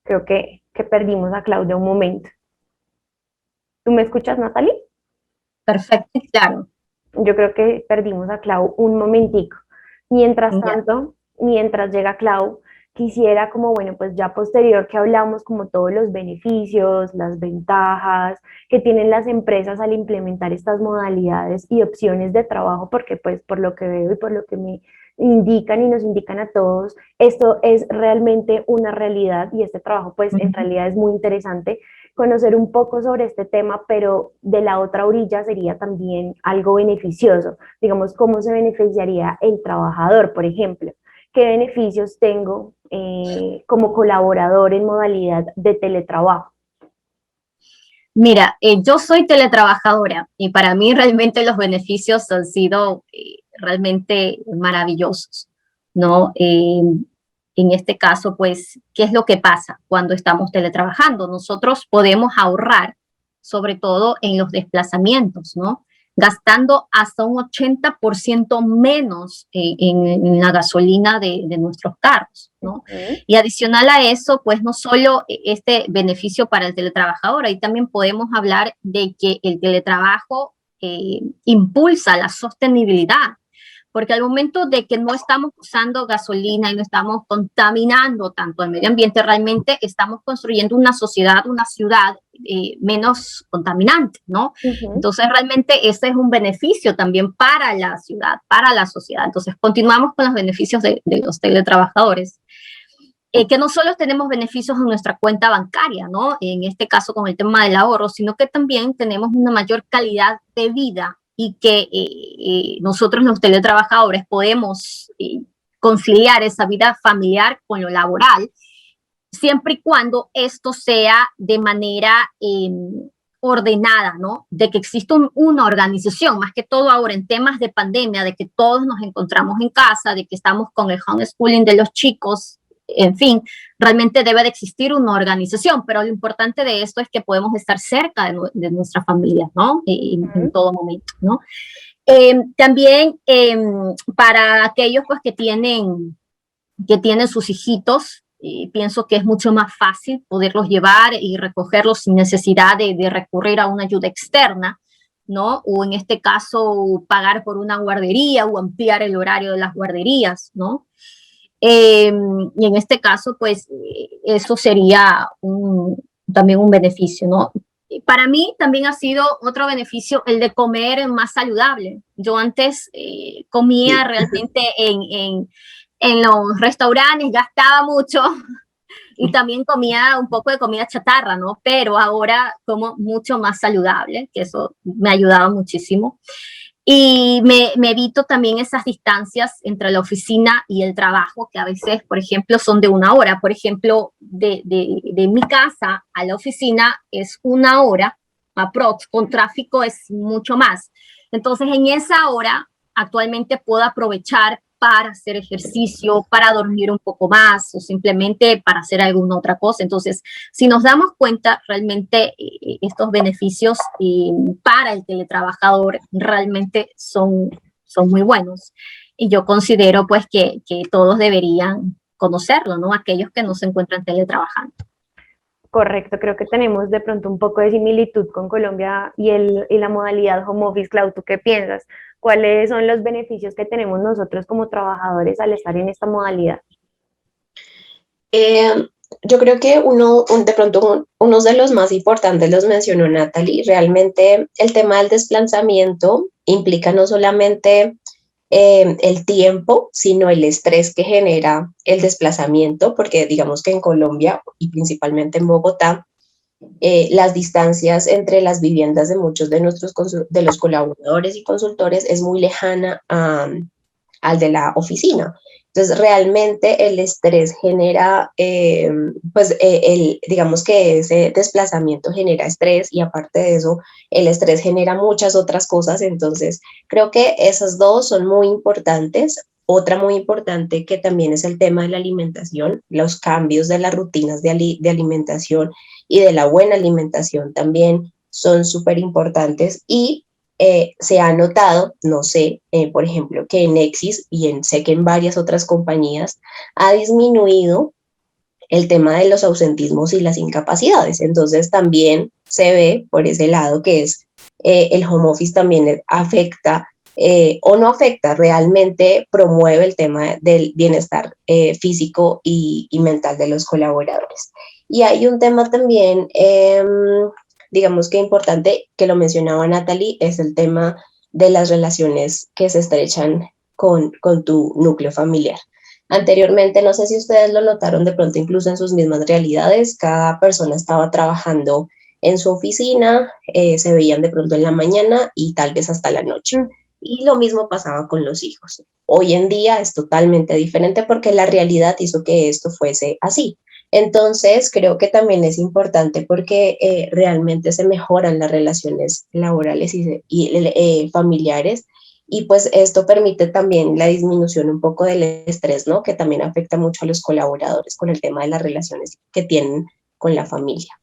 Creo que perdimos a Claudia un momento. ¿Tú me escuchas, Natalie? Perfecto y claro. Yo creo que perdimos a Clau un momentico. Mientras Ya. tanto, mientras llega Clau, quisiera como, bueno, pues ya posterior que hablamos como todos los beneficios, las ventajas que tienen las empresas al implementar estas modalidades y opciones de trabajo, porque pues por lo que veo y por lo que me indican y nos indican a todos, esto es realmente una realidad y este trabajo pues en realidad es muy interesante conocer un poco sobre este tema, pero de la otra orilla sería también algo beneficioso. Digamos, ¿cómo se beneficiaría el trabajador, por ejemplo? ¿Qué beneficios tengo como colaborador en modalidad de teletrabajo? Mira, yo soy teletrabajadora y para mí realmente los beneficios han sido realmente maravillosos, ¿no? En este caso, pues, ¿qué es lo que pasa cuando estamos teletrabajando? Nosotros podemos ahorrar, sobre todo en los desplazamientos, ¿no? Gastando hasta un 80% menos en la gasolina de nuestros carros, ¿no? Ujú. Y adicional a eso, pues no solo este beneficio para el teletrabajador, ahí también podemos hablar de que el teletrabajo impulsa la sostenibilidad, porque al momento de que no estamos usando gasolina y no estamos contaminando tanto el medio ambiente, realmente estamos construyendo una sociedad, una ciudad menos contaminante, ¿no? Entonces, realmente ese es un beneficio también para la ciudad, para la sociedad. Entonces, continuamos con los beneficios de los teletrabajadores. Que no solo tenemos beneficios en nuestra cuenta bancaria, ¿no? En este caso con el tema del ahorro, sino que también tenemos una mayor calidad de vida y que nosotros los teletrabajadores podemos conciliar esa vida familiar con lo laboral, siempre y cuando esto sea de manera ordenada, ¿no? De que exista una organización, más que todo ahora en temas de pandemia, de que todos nos encontramos en casa, de que estamos con el homeschooling de los chicos, en fin, realmente debe de existir una organización, pero lo importante de esto es que podemos estar cerca de nuestra familia, ¿no? En todo momento, ¿no? También para aquellos pues que tienen sus hijitos, pienso que es mucho más fácil poderlos llevar y recogerlos sin necesidad de recurrir a una ayuda externa, ¿no? O en este caso pagar por una guardería o ampliar el horario de las guarderías, ¿no? Y en este caso, pues, eso sería también un beneficio, ¿no? Para mí también ha sido otro beneficio el de comer más saludable. Yo antes comía realmente en los restaurantes, gastaba mucho y también comía un poco de comida chatarra, ¿no? Pero ahora como mucho más saludable, que eso me ha ayudado muchísimo. Y me evito también esas distancias entre la oficina y el trabajo, que a veces, por ejemplo, son de 1 hora. Por ejemplo, de mi casa a la oficina es 1 hora, aprox, con tráfico es mucho más. Entonces, en esa hora, actualmente puedo aprovechar para hacer ejercicio, para dormir un poco más o simplemente para hacer alguna otra cosa. Entonces, si nos damos cuenta, realmente estos beneficios para el teletrabajador realmente son muy buenos. Y yo considero pues que todos deberían conocerlo, ¿no? Aquellos que no se encuentran teletrabajando. Correcto, creo que tenemos de pronto un poco de similitud con Colombia y la modalidad home office. Clau, ¿tú qué piensas? ¿Cuáles son los beneficios que tenemos nosotros como trabajadores al estar en esta modalidad? Yo creo que de pronto uno de los más importantes los mencionó Natalie. Realmente el tema del desplazamiento implica no solamente el tiempo, sino el estrés que genera el desplazamiento, porque digamos que en Colombia y principalmente en Bogotá, las distancias entre las viviendas de muchos de de los colaboradores y consultores es muy lejana al de la oficina. Entonces, realmente el estrés genera, digamos que ese desplazamiento genera estrés y aparte de eso, el estrés genera muchas otras cosas. Entonces, creo que esas dos son muy importantes. Otra muy importante que también es el tema de la alimentación, los cambios de las rutinas de alimentación y de la buena alimentación también son súper importantes y se ha notado, no sé, por ejemplo, que en Exis sé que en varias otras compañías ha disminuido el tema de los ausentismos y las incapacidades. Entonces también se ve por ese lado que es el home office también afecta o no afecta, realmente promueve el tema del bienestar físico y mental de los colaboradores. Y hay un tema también digamos que importante, que lo mencionaba Natalie, es el tema de las relaciones que se estrechan con tu núcleo familiar. Anteriormente, no sé si ustedes lo notaron de pronto incluso en sus mismas realidades, cada persona estaba trabajando en su oficina, se veían de pronto en la mañana y tal vez hasta la noche. Y lo mismo pasaba con los hijos. Hoy en día es totalmente diferente porque la realidad hizo que esto fuese así. Entonces, creo que también es importante porque realmente se mejoran las relaciones laborales y familiares y pues esto permite también la disminución un poco del estrés, ¿no? Que también afecta mucho a los colaboradores con el tema de las relaciones que tienen con la familia.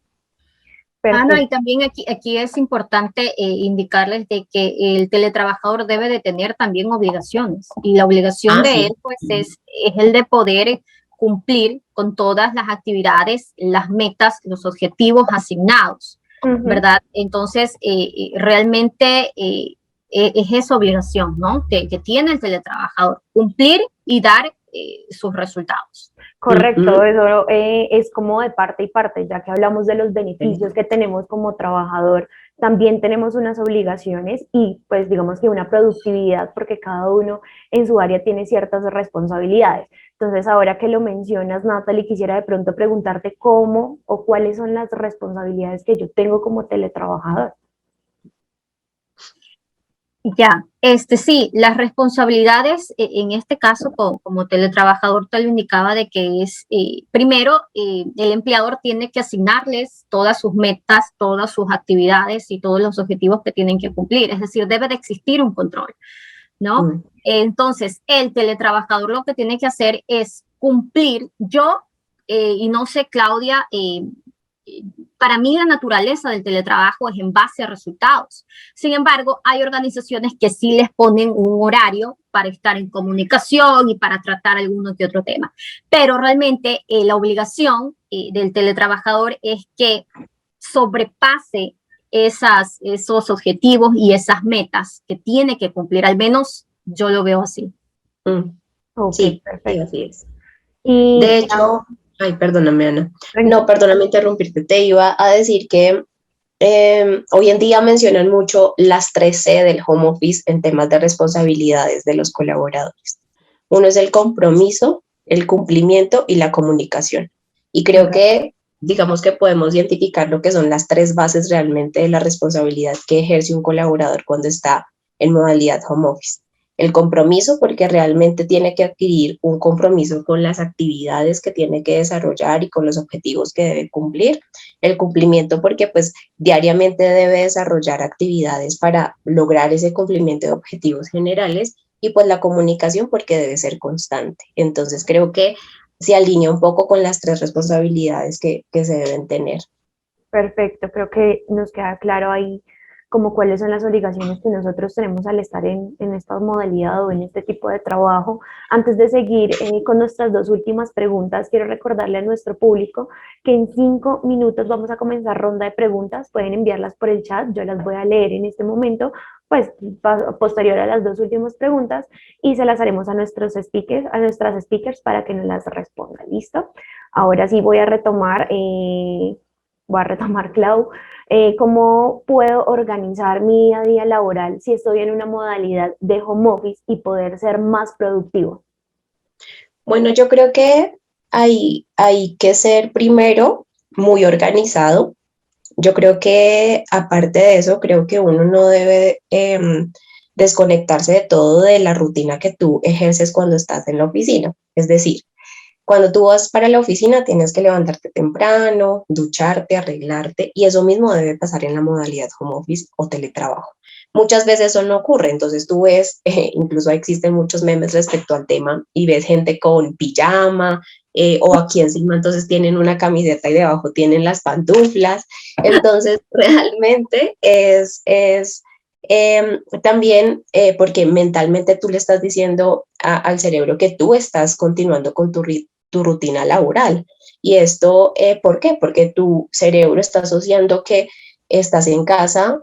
Perfecto. Ana, y también aquí es importante indicarles de que el teletrabajador debe de tener también obligaciones y la obligación de él pues es el de poder cumplir con todas las actividades, las metas, los objetivos asignados, ¿verdad? Entonces, realmente es esa obligación, ¿no? Que tiene el teletrabajador, cumplir y dar sus resultados. Correcto, eso es como de parte y parte, ya que hablamos de los Sí. beneficios que tenemos como trabajador, también tenemos unas obligaciones y pues digamos que una productividad porque cada uno en su área tiene ciertas responsabilidades. Entonces, ahora que lo mencionas, Natalie, quisiera de pronto preguntarte cómo o cuáles son las responsabilidades que yo tengo como teletrabajador. Ya, sí, las responsabilidades en este caso como teletrabajador te lo indicaba de que es, primero, el empleador tiene que asignarles todas sus metas, todas sus actividades y todos los objetivos que tienen que cumplir, es decir, debe de existir un control, ¿no? Mm, Entonces, el teletrabajador lo que tiene que hacer es cumplir. Yo, y no sé, Claudia, para mí la naturaleza del teletrabajo es en base a resultados. Sin embargo, hay organizaciones que sí les ponen un horario para estar en comunicación y para tratar alguno que otro tema. Pero realmente la obligación del teletrabajador es que sobrepase esos objetivos y esas metas que tiene que cumplir. Al menos yo lo veo así. mm. Ok, Sí, sí, perfecto. así es. Y De hecho, ay, perdóname, Ana. No, tranquilo. perdóname interrumpirte. Te iba a decir que hoy en día mencionan mucho las 3C del home office en temas de responsabilidades de los colaboradores. Uno es el compromiso, el cumplimiento y la comunicación. Y creo Correcto. que, digamos que podemos identificar lo que son las tres bases realmente de la responsabilidad que ejerce un colaborador cuando está en modalidad home office. El compromiso, porque realmente tiene que adquirir un compromiso con las actividades que tiene que desarrollar y con los objetivos que debe cumplir. El cumplimiento, porque pues diariamente debe desarrollar actividades para lograr ese cumplimiento de objetivos generales y pues la comunicación porque debe ser constante. Entonces creo que se alinea un poco con las tres responsabilidades que se deben tener. Perfecto, creo que nos queda claro ahí como cuáles son las obligaciones que nosotros tenemos al estar en esta modalidad o en este tipo de trabajo. Antes de seguir con nuestras dos últimas preguntas, quiero recordarle a nuestro público que en 5 minutos vamos a comenzar ronda de preguntas. Pueden enviarlas por el chat, yo las voy a leer en este momento, pues posterior a las dos últimas preguntas y se las haremos a nuestros speakers, a nuestras speakers para que nos las respondan. ¿Listo? Ahora sí voy a retomar, Clau, cómo puedo organizar mi día a día laboral si estoy en una modalidad de home office y poder ser más productivo. Bueno, yo creo que hay que ser primero muy organizado. Yo creo que aparte de eso, creo que uno no debe desconectarse de todo de la rutina que tú ejerces cuando estás en la oficina. Es decir, cuando tú vas para la oficina tienes que levantarte temprano, ducharte, arreglarte y eso mismo debe pasar en la modalidad home office o teletrabajo. Muchas veces eso no ocurre, entonces tú ves, incluso existen muchos memes respecto al tema y ves gente con pijama o aquí encima entonces tienen una camiseta y debajo tienen las pantuflas. Entonces realmente también porque mentalmente tú le estás diciendo al cerebro que tú estás continuando con tu rutina laboral. ¿Y esto por qué? Porque tu cerebro está asociando que estás en casa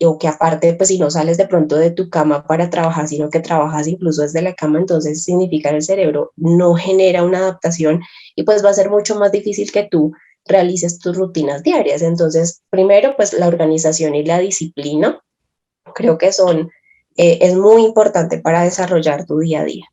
o que aparte, pues si no sales de pronto de tu cama para trabajar, sino que trabajas incluso desde la cama, entonces significa que el cerebro no genera una adaptación y pues va a ser mucho más difícil que tú realices tus rutinas diarias. Entonces, primero, pues la organización y la disciplina creo que es muy importante para desarrollar tu día a día.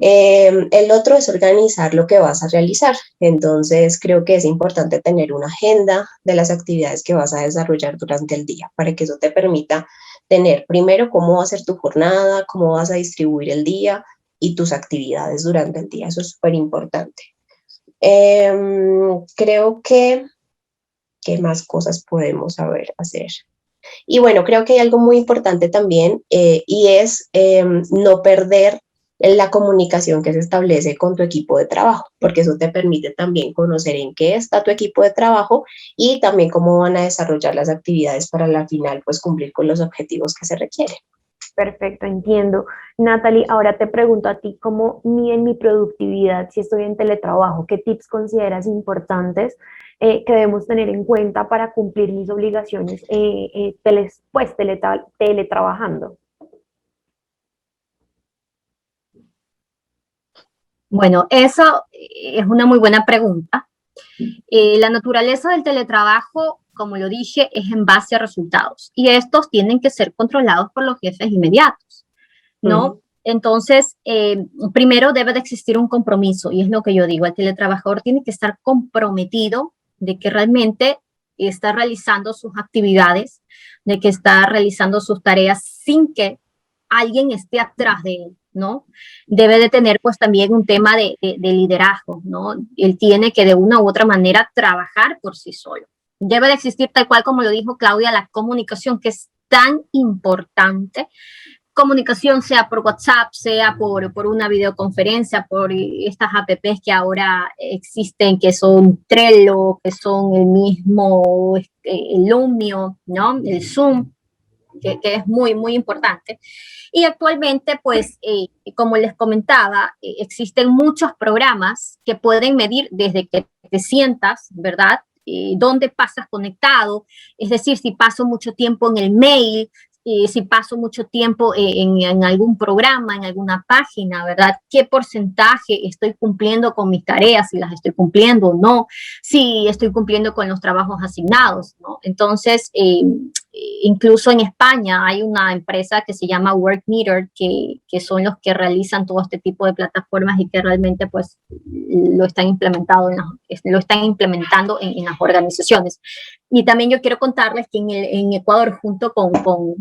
El otro es organizar lo que vas a realizar. Entonces, creo que es importante tener una agenda de las actividades que vas a desarrollar durante el día para que eso te permita tener primero cómo va a ser tu jornada, cómo vas a distribuir el día y tus actividades durante el día. Eso es súper importante. Creo que, ¿qué más cosas podemos hacer? Y bueno, creo que hay algo muy importante también y es no perder la comunicación que se establece con tu equipo de trabajo, porque eso te permite también conocer en qué está tu equipo de trabajo y también cómo van a desarrollar las actividades para la final, pues cumplir con los objetivos que se requieren. Perfecto, entiendo. Natalie, ahora te pregunto a ti, ¿cómo miden mi productividad si estoy en teletrabajo? ¿Qué tips consideras importantes que debemos tener en cuenta para cumplir mis obligaciones teletrabajando? Bueno, eso es una muy buena pregunta. La naturaleza del teletrabajo, como lo dije, es en base a resultados y estos tienen que ser controlados por los jefes inmediatos, ¿no? Entonces, primero debe de existir un compromiso y es lo que yo digo, el teletrabajador tiene que estar comprometido de que realmente está realizando sus actividades, de que está realizando sus tareas sin que alguien esté atrás de él, ¿no? Debe de tener pues también un tema de liderazgo, ¿no? Él tiene que de una u otra manera trabajar por sí solo. Debe de existir tal cual como lo dijo Claudia, la comunicación que es tan importante, comunicación sea por WhatsApp, sea por una videoconferencia, por estas apps que ahora existen, que son Trello, que son el mismo el Lumio, ¿no? El Zoom, que es muy, muy importante. Y actualmente, pues, como les comentaba, existen muchos programas que pueden medir desde que te sientas, ¿verdad? Dónde pasas conectado, es decir, si paso mucho tiempo en el mail, si paso mucho tiempo en algún programa, en alguna página, ¿verdad? ¿Qué porcentaje estoy cumpliendo con mis tareas? Si las estoy cumpliendo o no, si estoy cumpliendo con los trabajos asignados, ¿no? Entonces, incluso en España hay una empresa que se llama WorkMeter, que son los que realizan todo este tipo de plataformas y que realmente pues lo están implementando en las organizaciones. Y también yo quiero contarles que en Ecuador, junto con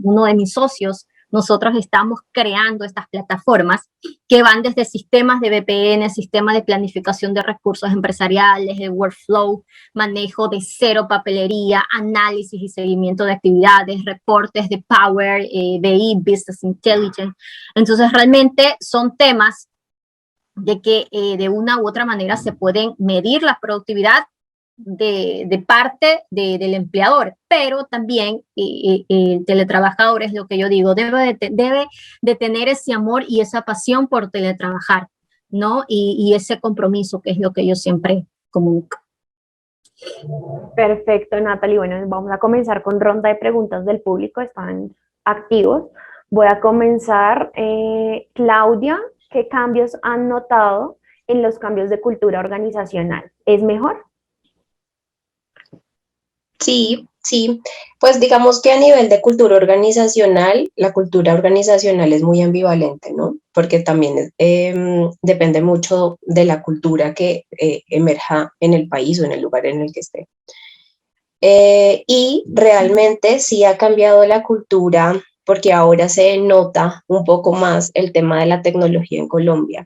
uno de mis socios, nosotros estamos creando estas plataformas que van desde sistemas de VPN, sistemas de planificación de recursos empresariales, el workflow, manejo de cero papelería, análisis y seguimiento de actividades, reportes de Power BI, Business Intelligence. Entonces, realmente son temas de que de una u otra manera se pueden medir la productividad de parte del empleador, pero también el teletrabajador, es lo que yo digo, debe de tener ese amor y esa pasión por teletrabajar, ¿no? Y ese compromiso, que es lo que yo siempre comunico. Perfecto, Natalie. Bueno, vamos a comenzar con ronda de preguntas del público, están activos. Voy a comenzar. Claudia, ¿qué cambios han notado en los cambios de cultura organizacional? ¿Es mejor? Sí, sí, pues digamos que a nivel de cultura organizacional, la cultura organizacional es muy ambivalente, ¿no? Porque también depende mucho de la cultura que emerja en el país o en el lugar en el que esté. Y realmente sí ha cambiado la cultura porque ahora se nota un poco más el tema de la tecnología en Colombia.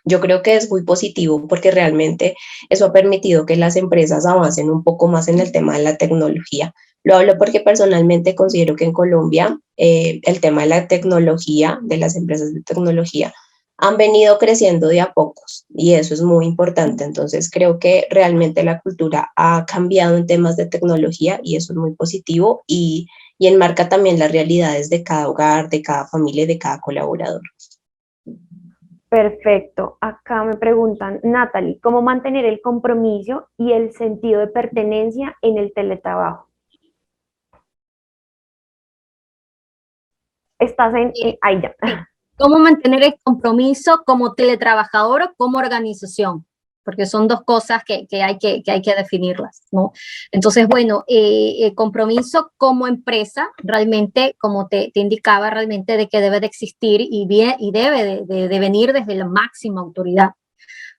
Yo creo que es muy positivo porque realmente eso ha permitido que las empresas avancen un poco más en el tema de la tecnología. Lo hablo porque personalmente considero que en Colombia el tema de la tecnología, de las empresas de tecnología, han venido creciendo de a pocos y eso es muy importante. Entonces creo que realmente la cultura ha cambiado en temas de tecnología y eso es muy positivo y enmarca también las realidades de cada hogar, de cada familia y de cada colaborador. Perfecto. Acá me preguntan, Natalie, ¿cómo mantener el compromiso y el sentido de pertenencia en el teletrabajo? Estás ahí ya. ¿Cómo mantener el compromiso como teletrabajador o como organización? Porque son dos cosas que hay que definirlas, ¿no? Entonces, bueno, el compromiso como empresa, realmente, como te indicaba, realmente de que debe de existir y debe de venir desde la máxima autoridad,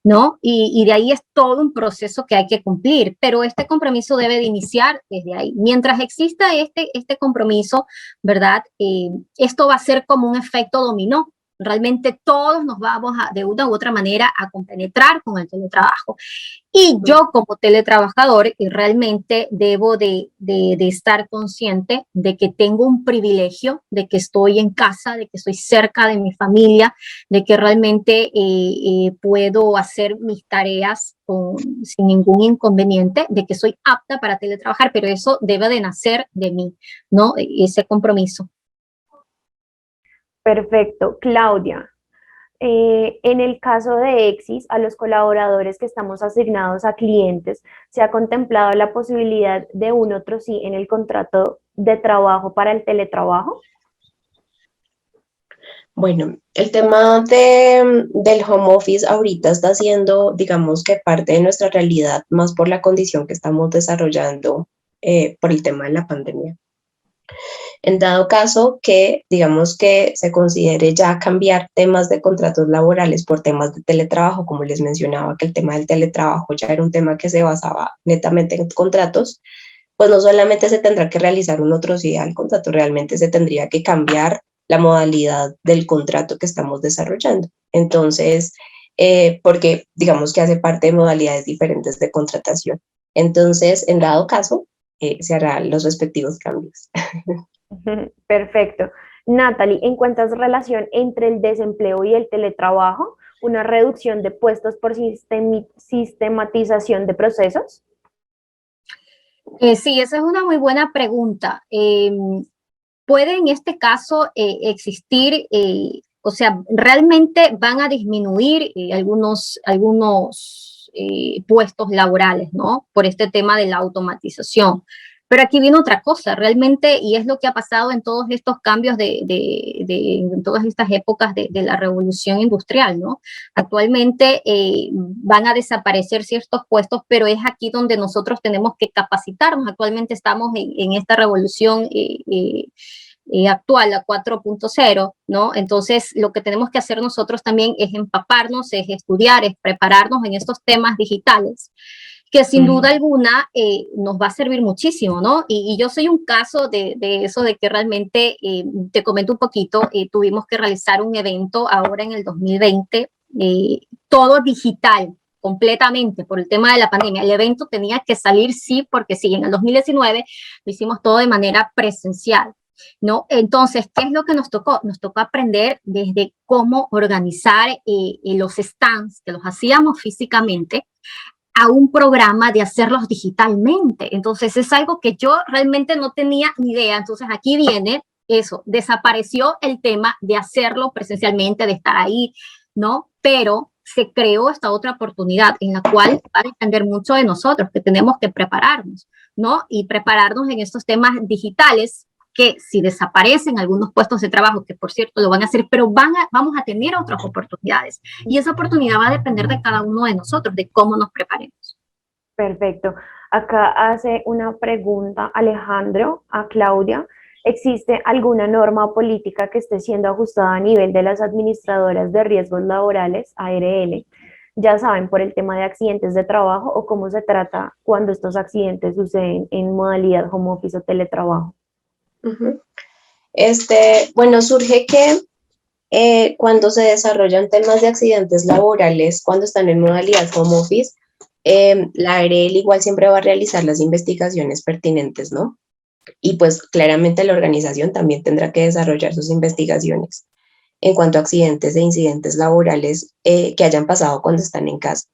¿no? Y de ahí es todo un proceso que hay que cumplir, pero este compromiso debe de iniciar desde ahí. Mientras exista este compromiso, ¿verdad? Esto va a ser como un efecto dominó. Realmente todos nos vamos de una u otra manera a compenetrar con el teletrabajo. Y yo como teletrabajador realmente debo de estar consciente de que tengo un privilegio, de que estoy en casa, de que estoy cerca de mi familia, de que realmente puedo hacer mis tareas sin ningún inconveniente, de que soy apta para teletrabajar, pero eso debe de nacer de mí, ¿no? Ese compromiso. Perfecto. Claudia, en el caso de Exis, a los colaboradores que estamos asignados a clientes, ¿se ha contemplado la posibilidad de un otro sí en el contrato de trabajo para el teletrabajo? Bueno, el tema del home office ahorita está siendo, digamos que parte de nuestra realidad, más por la condición que estamos desarrollando por el tema de la pandemia. En dado caso que, digamos que se considere ya cambiar temas de contratos laborales por temas de teletrabajo, como les mencionaba, que el tema del teletrabajo ya era un tema que se basaba netamente en contratos, pues no solamente se tendrá que realizar un otro sí al contrato, realmente se tendría que cambiar la modalidad del contrato que estamos desarrollando. Entonces, porque digamos que hace parte de modalidades diferentes de contratación. Entonces, en dado caso, se harán los respectivos cambios. Perfecto. Natalie, ¿encuentras relación entre el desempleo y el teletrabajo? ¿Una reducción de puestos por sistematización de procesos? Sí, esa es una muy buena pregunta. Puede en este caso existir, o sea, realmente van a disminuir algunos puestos laborales, ¿no? Por este tema de la automatización. Pero aquí viene otra cosa, realmente, y es lo que ha pasado en todos estos cambios en todas estas épocas de la revolución industrial, ¿no? Actualmente van a desaparecer ciertos puestos, pero es aquí donde nosotros tenemos que capacitarnos. Actualmente estamos en esta revolución actual, la 4.0, ¿no? Entonces, lo que tenemos que hacer nosotros también es empaparnos, es estudiar, es prepararnos en estos temas digitales, que sin duda alguna nos va a servir muchísimo, ¿no? Y yo soy un caso de eso, de que realmente, te comento un poquito, tuvimos que realizar un evento ahora en el 2020, todo digital, completamente por el tema de la pandemia. El evento tenía que salir sí, porque sí, en el 2019 lo hicimos todo de manera presencial, ¿no? Entonces, ¿qué es lo que nos tocó? Nos tocó aprender desde cómo organizar los stands, que los hacíamos físicamente, a un programa de hacerlos digitalmente. Entonces, es algo que yo realmente no tenía ni idea. Entonces, aquí viene eso, desapareció el tema de hacerlo presencialmente, de estar ahí, ¿no? Pero se creó esta otra oportunidad en la cual va a depender mucho de nosotros, que tenemos que prepararnos, ¿no? Y prepararnos en estos temas digitales, que si desaparecen algunos puestos de trabajo, que por cierto lo van a hacer, pero vamos a tener otras oportunidades. Y esa oportunidad va a depender de cada uno de nosotros, de cómo nos preparemos. Perfecto. Acá hace una pregunta Alejandro a Claudia. ¿Existe alguna norma o política que esté siendo ajustada a nivel de las administradoras de riesgos laborales, ARL? Ya saben, por el tema de accidentes de trabajo o cómo se trata cuando estos accidentes suceden en modalidad home office o teletrabajo. Uh-huh. Bueno, surge que cuando se desarrollan temas de accidentes laborales, cuando están en modalidad home office, la ARL igual siempre va a realizar las investigaciones pertinentes, ¿no? Y pues claramente la organización también tendrá que desarrollar sus investigaciones en cuanto a accidentes e incidentes laborales que hayan pasado cuando están en casa.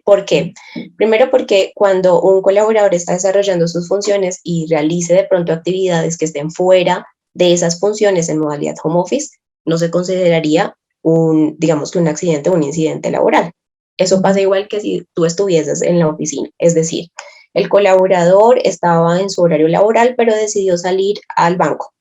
¿Por qué? Primero porque cuando un colaborador está desarrollando sus funciones y realice de pronto actividades que estén fuera de esas funciones en modalidad home office, no se consideraría digamos que un accidente o un incidente laboral. Eso pasa igual que si tú estuvieses en la oficina, es decir, el colaborador estaba en su horario laboral, pero decidió salir al banco.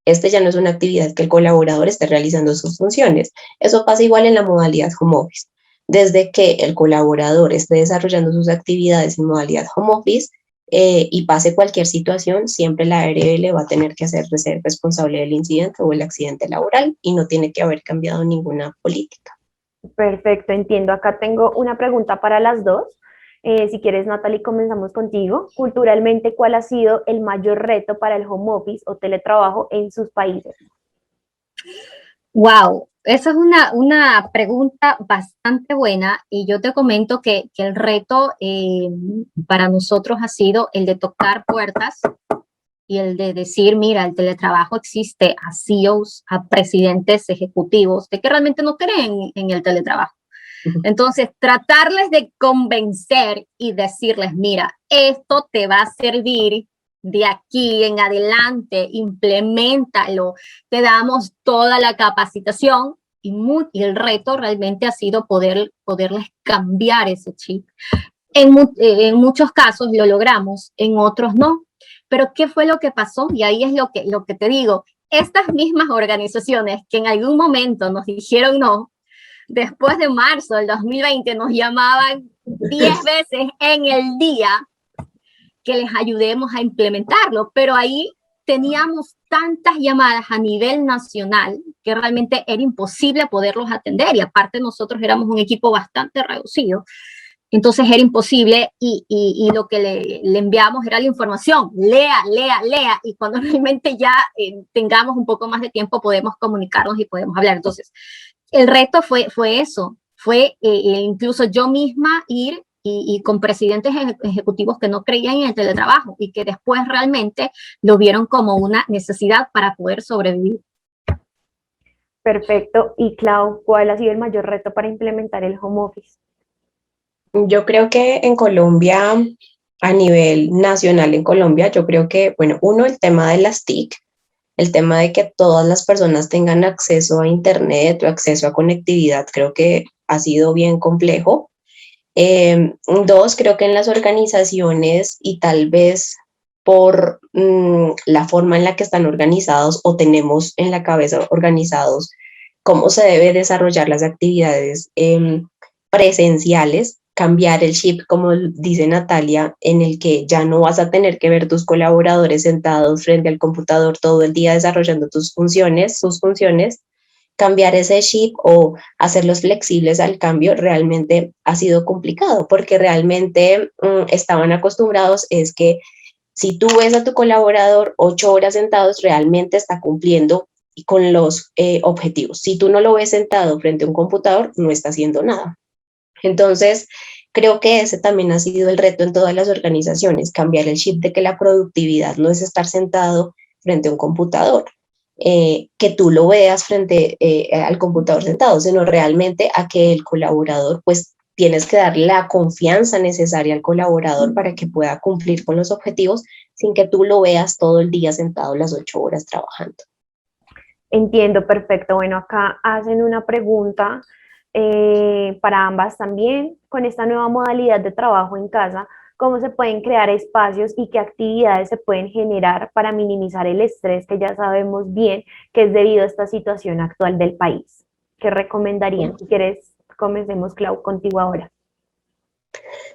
Ya no es una actividad que el colaborador esté realizando sus funciones. Eso pasa igual en la modalidad home office. Desde que el colaborador esté desarrollando sus actividades en modalidad home office y pase cualquier situación, siempre la ARL va a tener que ser responsable del incidente o el accidente laboral y no tiene que haber cambiado ninguna política. Perfecto, entiendo. Acá tengo una pregunta para las dos. Si quieres, Natalie, comenzamos contigo. Culturalmente, ¿cuál ha sido el mayor reto para el home office o teletrabajo en sus países? Wow, esa es una pregunta bastante buena y yo te comento que el reto para nosotros ha sido el de tocar puertas y el de decir, mira, el teletrabajo existe a CEOs, a presidentes ejecutivos, de que realmente no creen en el teletrabajo. Entonces, tratarles de convencer y decirles, mira, esto te va a servir de aquí en adelante, implementalo, te damos toda la capacitación y el reto realmente ha sido poderles cambiar ese chip. En muchos casos lo logramos, en otros no. Pero ¿qué fue lo que pasó? Y ahí es lo que te digo, estas mismas organizaciones que en algún momento nos dijeron no, después de marzo del 2020 nos llamaban 10 veces en el día que les ayudemos a implementarlo, pero ahí teníamos tantas llamadas a nivel nacional que realmente era imposible poderlos atender, y aparte nosotros éramos un equipo bastante reducido, entonces era imposible, y lo que le enviamos era la información, lea, y cuando realmente ya tengamos un poco más de tiempo podemos comunicarnos y podemos hablar. Entonces el reto fue eso, fue incluso yo misma ir y con presidentes ejecutivos que no creían en el teletrabajo y que después realmente lo vieron como una necesidad para poder sobrevivir. Perfecto. Y Clau, ¿cuál ha sido el mayor reto para implementar el home office? Yo creo que en Colombia, a nivel nacional en Colombia, yo creo que, bueno, uno, el tema de las TIC, el tema de que todas las personas tengan acceso a Internet o acceso a conectividad, creo que ha sido bien complejo. Dos, creo que en las organizaciones y tal vez por la forma en la que están organizados o tenemos en la cabeza organizados cómo se debe desarrollar las actividades presenciales, cambiar el chip, como dice Natalia, en el que ya no vas a tener que ver tus colaboradores sentados frente al computador todo el día desarrollando sus funciones, cambiar ese chip o hacerlos flexibles al cambio realmente ha sido complicado porque realmente estaban acostumbrados es que si tú ves a tu colaborador 8 horas sentados, realmente está cumpliendo con los objetivos. Si tú no lo ves sentado frente a un computador, no está haciendo nada. Entonces, creo que ese también ha sido el reto en todas las organizaciones, cambiar el chip de que la productividad no es estar sentado frente a un computador, que tú lo veas frente al computador sentado, sino realmente a que el colaborador, pues tienes que darle la confianza necesaria al colaborador para que pueda cumplir con los objetivos sin que tú lo veas todo el día sentado las 8 horas trabajando. Entiendo, perfecto. Bueno, acá hacen una pregunta para ambas también. Con esta nueva modalidad de trabajo en casa, ¿cómo se pueden crear espacios y qué actividades se pueden generar para minimizar el estrés que ya sabemos bien que es debido a esta situación actual del país? ¿Qué recomendarían? Si quieres, comencemos, Clau, contigo ahora.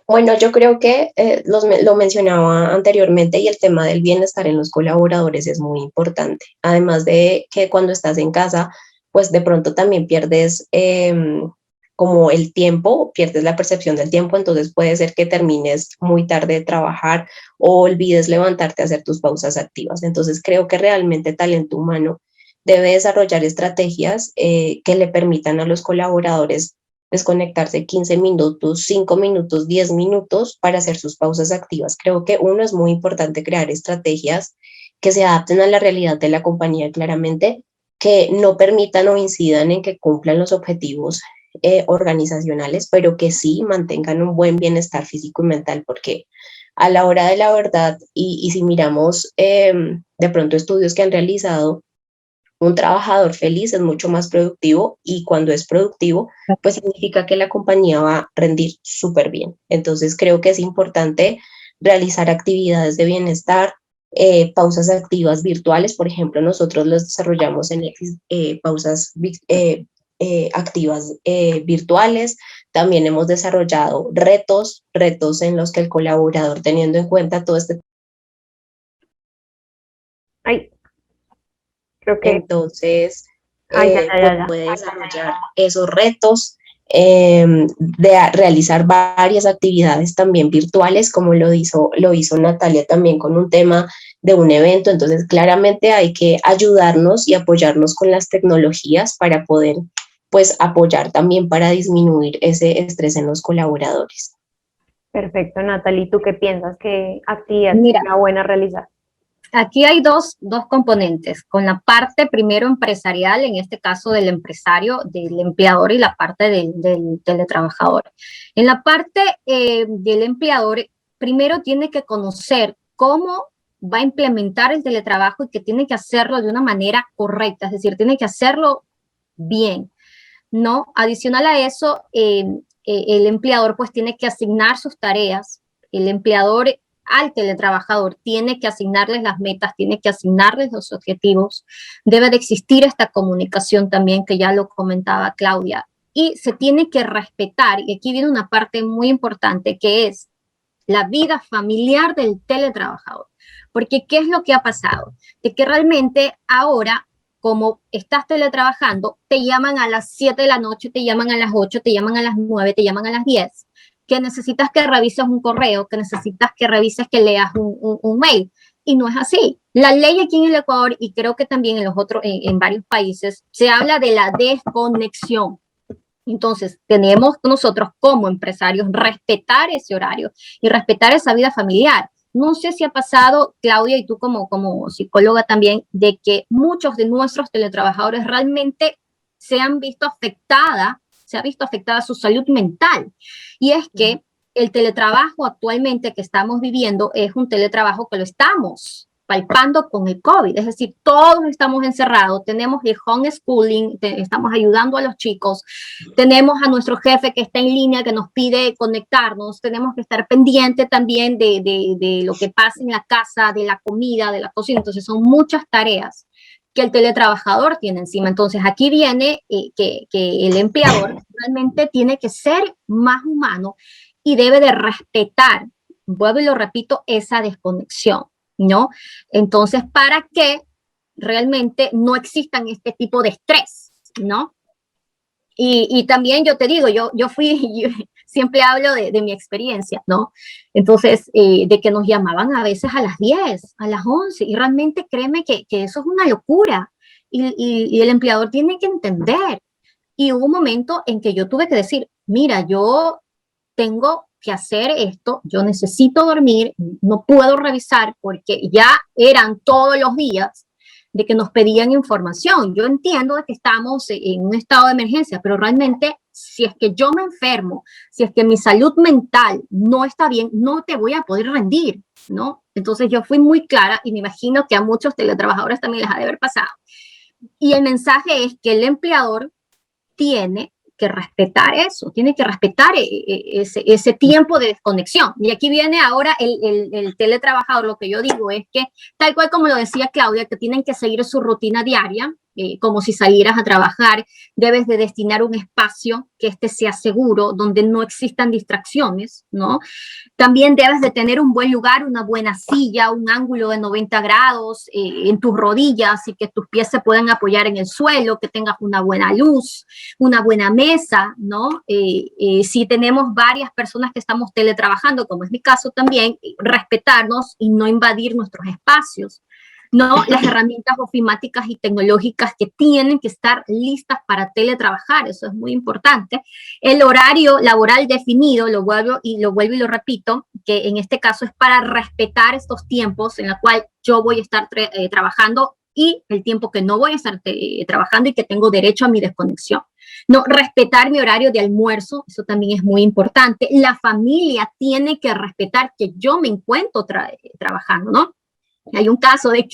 Bueno, yo creo que lo mencionaba anteriormente y el tema del bienestar en los colaboradores es muy importante. Además de que cuando estás en casa, pues de pronto también pierdes como el tiempo, pierdes la percepción del tiempo, entonces puede ser que termines muy tarde de trabajar o olvides levantarte a hacer tus pausas activas. Entonces creo que realmente talento humano debe desarrollar estrategias que le permitan a los colaboradores desconectarse 15 minutos, 5 minutos, 10 minutos para hacer sus pausas activas. Creo que uno es muy importante crear estrategias que se adapten a la realidad de la compañía claramente, que no permitan o incidan en que cumplan los objetivos organizacionales, pero que sí mantengan un buen bienestar físico y mental, porque a la hora de la verdad, y si miramos de pronto estudios que han realizado, un trabajador feliz es mucho más productivo y cuando es productivo, pues significa que la compañía va a rendir súper bien. Entonces creo que es importante realizar actividades de bienestar, pausas activas virtuales. Por ejemplo, nosotros los desarrollamos en pausas activas virtuales. También hemos desarrollado retos en los que el colaborador, teniendo en cuenta todo este. Ay, creo que. Entonces, Ay, ya. puede desarrollar esos retos, de realizar varias actividades también virtuales, como lo hizo Natalia también con un tema de un evento. Entonces, claramente hay que ayudarnos y apoyarnos con las tecnologías para poder, pues, apoyar también para disminuir ese estrés en los colaboradores. Perfecto, Natalie. ¿Tú qué piensas? ¿Qué actividad Mira, sería buena realizar? aquí hay dos componentes, con la parte primero empresarial, en este caso del empresario, del empleador, y la parte del teletrabajador. En la parte del empleador, primero tiene que conocer cómo va a implementar el teletrabajo y que tiene que hacerlo de una manera correcta, es decir, tiene que hacerlo bien, ¿no? Adicional a eso, el empleador pues tiene que asignar sus tareas. El empleador al teletrabajador, tiene que asignarles las metas, tiene que asignarles los objetivos, debe de existir esta comunicación también, que ya lo comentaba Claudia, y se tiene que respetar, y aquí viene una parte muy importante, que es la vida familiar del teletrabajador. Porque, ¿qué es lo que ha pasado? De que realmente ahora, como estás teletrabajando, te llaman a las 7 de la noche, te llaman a las 8, te llaman a las 9, te llaman a las 10, que necesitas que revises un correo, que necesitas que revises, que leas un mail. Y no es así. La ley aquí en el Ecuador, y creo que también en los otros, en varios países, se habla de la desconexión. Entonces, tenemos nosotros como empresarios respetar ese horario y respetar esa vida familiar. No sé si ha pasado, Claudia, y tú como psicóloga también, de que muchos de nuestros teletrabajadores realmente se ha visto afectada su salud mental. Y es que el teletrabajo actualmente que estamos viviendo es un teletrabajo que lo estamos palpando con el COVID, es decir, todos estamos encerrados, tenemos el homeschooling, estamos ayudando a los chicos, tenemos a nuestro jefe que está en línea, que nos pide conectarnos, tenemos que estar pendiente también de lo que pasa en la casa, de la comida, de la cocina, entonces son muchas tareas que el teletrabajador tiene encima. Entonces aquí viene que el empleador realmente tiene que ser más humano y debe de respetar, vuelvo y lo repito, esa desconexión, ¿no? Entonces, para que realmente no existan este tipo de estrés, ¿no? Y también yo te digo, yo siempre hablo de mi experiencia, ¿no? Entonces, de que nos llamaban a veces a las 10, a las 11, y realmente créeme que eso es una locura, y el empleador tiene que entender. Y hubo un momento en que yo tuve que decir, mira, yo tengo que hacer esto, yo necesito dormir, no puedo revisar porque ya eran todos los días de que nos pedían información. Yo entiendo de que estamos en un estado de emergencia, pero realmente si es que yo me enfermo, si es que mi salud mental no está bien, no te voy a poder rendir, ¿no? Entonces yo fui muy clara y me imagino que a muchos teletrabajadores también les ha de haber pasado. Y el mensaje es que el empleador tiene que respetar eso, tiene que respetar ese tiempo de desconexión. Y aquí viene ahora el teletrabajador, lo que yo digo es que, tal cual como lo decía Claudia, que tienen que seguir su rutina diaria, como si salieras a trabajar, debes de destinar un espacio que este sea seguro, donde no existan distracciones, ¿no? También debes de tener un buen lugar, una buena silla, un ángulo de 90 grados en tus rodillas y que tus pies se puedan apoyar en el suelo, que tengas una buena luz, una buena mesa, ¿no? Si tenemos varias personas que estamos teletrabajando, como es mi caso también, respetarnos y no invadir nuestros espacios. ¿No? Las herramientas ofimáticas y tecnológicas que tienen que estar listas para teletrabajar, eso es muy importante. El horario laboral definido, lo vuelvo y lo repito, que en este caso es para respetar estos tiempos en los cuales yo voy a estar trabajando y el tiempo que no voy a estar trabajando y que tengo derecho a mi desconexión. No, respetar mi horario de almuerzo, eso también es muy importante. La familia tiene que respetar que yo me encuentro trabajando, ¿no? Hay un caso de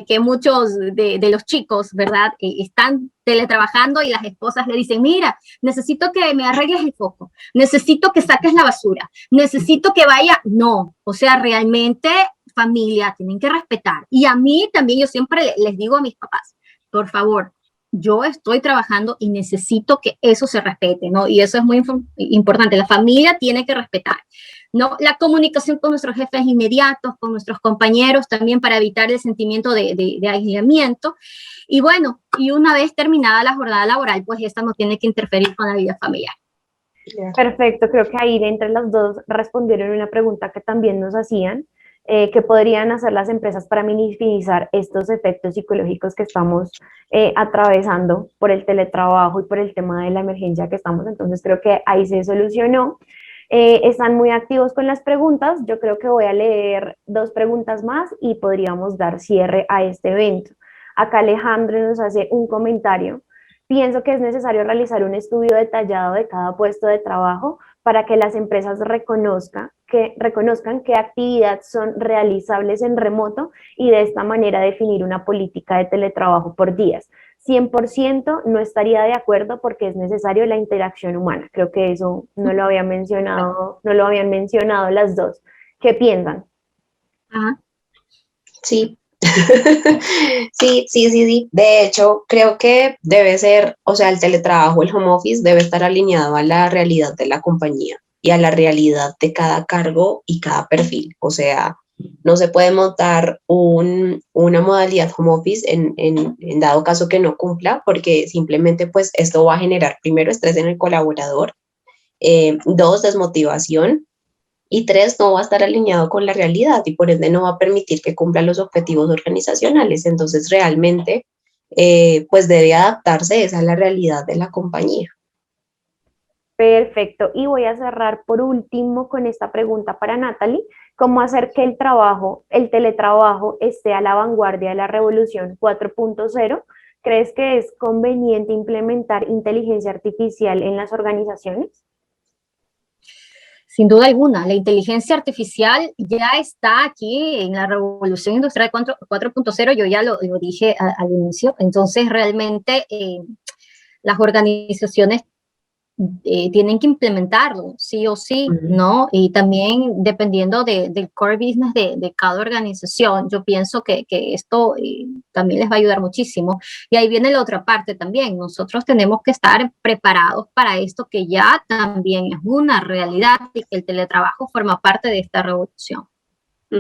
que muchos de los chicos, ¿verdad? Están teletrabajando y las esposas le dicen, mira, necesito que me arregles el foco, necesito que saques la basura, necesito que vaya. No, o sea, realmente familia, tienen que respetar. Y a mí también, yo siempre les digo a mis papás, por favor, yo estoy trabajando y necesito que eso se respete, ¿no? Y eso es muy importante, la familia tiene que respetar. ¿No? La comunicación con nuestros jefes inmediatos, con nuestros compañeros también para evitar el sentimiento de aislamiento. Y bueno, y una vez terminada la jornada laboral, pues esta no tiene que interferir con la vida familiar. Perfecto, creo que ahí entre las dos respondieron una pregunta que también nos hacían, ¿qué podrían hacer las empresas para minimizar estos efectos psicológicos que estamos atravesando por el teletrabajo y por el tema de la emergencia que estamos? Entonces creo que ahí se solucionó. Están muy activos con las preguntas. Yo creo que voy a leer dos preguntas más y podríamos dar cierre a este evento. Acá Alejandro nos hace un comentario. Pienso que es necesario realizar un estudio detallado de cada puesto de trabajo para que las empresas reconozcan qué actividades son realizables en remoto y de esta manera definir una política de teletrabajo por días. 100% no estaría de acuerdo porque es necesario la interacción humana. Creo que eso no lo habían mencionado las dos. ¿Qué piensan? Ajá. Sí. Sí. De hecho, creo que debe ser, o sea, el teletrabajo, el home office debe estar alineado a la realidad de la compañía y a la realidad de cada cargo y cada perfil. O sea, no se puede montar una modalidad home office en dado caso que no cumpla, porque simplemente pues esto va a generar primero estrés en el colaborador, dos, desmotivación, y tres, no va a estar alineado con la realidad y por ende no va a permitir que cumpla los objetivos organizacionales. Entonces, realmente, pues debe adaptarse esa a la realidad de la compañía. Perfecto. Y voy a cerrar por último con esta pregunta para Natalie. ¿Cómo hacer que el teletrabajo, esté a la vanguardia de la revolución 4.0? ¿Crees que es conveniente implementar inteligencia artificial en las organizaciones? Sin duda alguna, la inteligencia artificial ya está aquí en la revolución industrial 4.0, yo ya lo dije al inicio, entonces realmente las organizaciones tienen que implementarlo, sí o sí, ¿no? Y también dependiendo del core business de cada organización, yo pienso que esto también les va a ayudar muchísimo. Y ahí viene la otra parte también, nosotros tenemos que estar preparados para esto que ya también es una realidad y que el teletrabajo forma parte de esta revolución. Sí.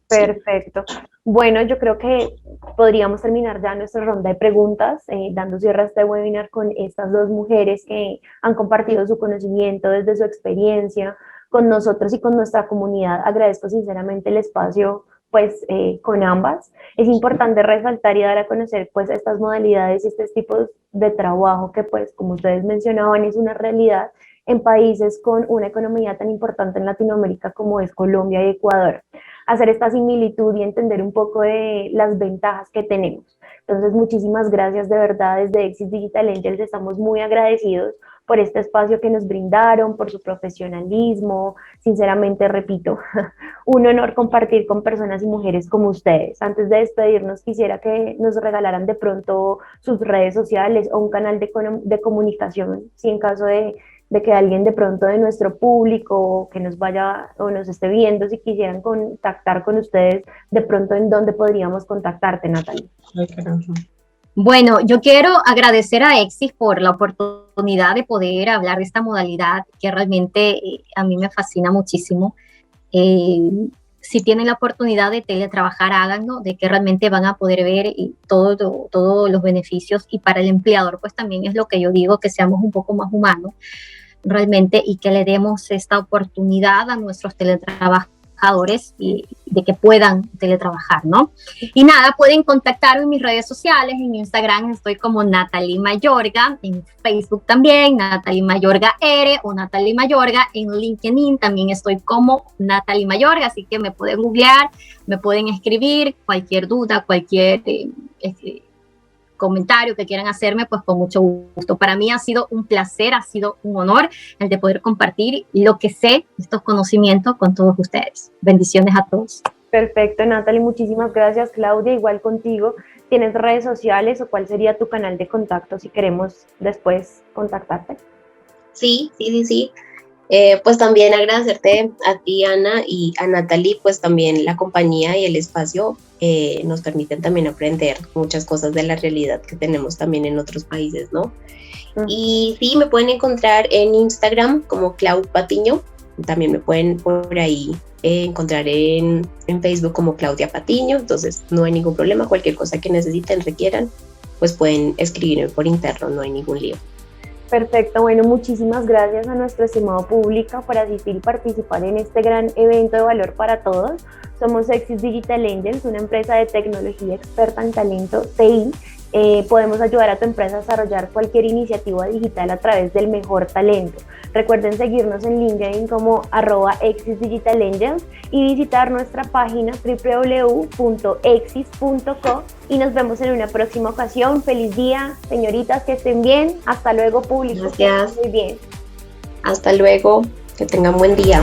Perfecto. Bueno, yo creo que podríamos terminar ya nuestra ronda de preguntas, dando cierre a este webinar con estas dos mujeres que han compartido su conocimiento desde su experiencia con nosotros y con nuestra comunidad. Agradezco sinceramente el espacio, pues, con ambas. Es importante resaltar y dar a conocer, pues, estas modalidades y estos tipos de trabajo que, pues, como ustedes mencionaban, es una realidad en países con una economía tan importante en Latinoamérica como es Colombia y Ecuador. Hacer esta similitud y entender un poco de las ventajas que tenemos. Entonces, muchísimas gracias de verdad. Desde Exis Digital Angels estamos muy agradecidos por este espacio que nos brindaron, por su profesionalismo. Sinceramente, repito, un honor compartir con personas y mujeres como ustedes. Antes de despedirnos, quisiera que nos regalaran de pronto sus redes sociales o un canal de comunicación, si en caso de que alguien de pronto de nuestro público que nos vaya o nos esté viendo, si quisieran contactar con ustedes, de pronto en dónde podríamos contactarte, Natalie. Bueno, yo quiero agradecer a Exis por la oportunidad de poder hablar de esta modalidad que realmente a mí me fascina muchísimo. Si tienen la oportunidad de teletrabajar, háganlo, de que realmente van a poder ver todos los beneficios, y para el empleador pues también es lo que yo digo, que seamos un poco más humanos realmente y que le demos esta oportunidad a nuestros teletrabajadores y de que puedan teletrabajar, ¿no? Y nada, pueden contactarme en mis redes sociales, en Instagram estoy como Natalie Mayorga, en Facebook también, Natalie Mayorga R o Natalie Mayorga, en LinkedIn también estoy como Natalie Mayorga, así que me pueden googlear, me pueden escribir cualquier duda, cualquier comentario que quieran hacerme, pues con mucho gusto. Para mí ha sido un placer, ha sido un honor el de poder compartir lo que sé, estos conocimientos con todos ustedes. Bendiciones a todos. Perfecto, Natalie, muchísimas gracias. Claudia, igual contigo. ¿Tienes redes sociales o cuál sería tu canal de contacto si queremos después contactarte? Sí. Pues también agradecerte a ti, Ana, y a Natalie, pues también la compañía y el espacio nos permiten también aprender muchas cosas de la realidad que tenemos también en otros países, ¿no? Y sí, me pueden encontrar en Instagram como Clau Patiño, también me pueden por ahí encontrar en Facebook como Claudia Patiño, entonces no hay ningún problema, cualquier cosa que necesiten, requieran, pues pueden escribirme por interno, no hay ningún lío. Perfecto, bueno, muchísimas gracias a nuestro estimado público por asistir y participar en este gran evento de valor para todos. Somos Exis Digital Angels, una empresa de tecnología experta en talento TI. Podemos ayudar a tu empresa a desarrollar cualquier iniciativa digital a través del mejor talento. Recuerden seguirnos en LinkedIn como @exisdigitalangels y visitar nuestra página www.exis.co y nos vemos en una próxima ocasión. Feliz día, señoritas, que estén bien. Hasta luego, público. Gracias. Muy bien. Hasta luego, que tengan buen día.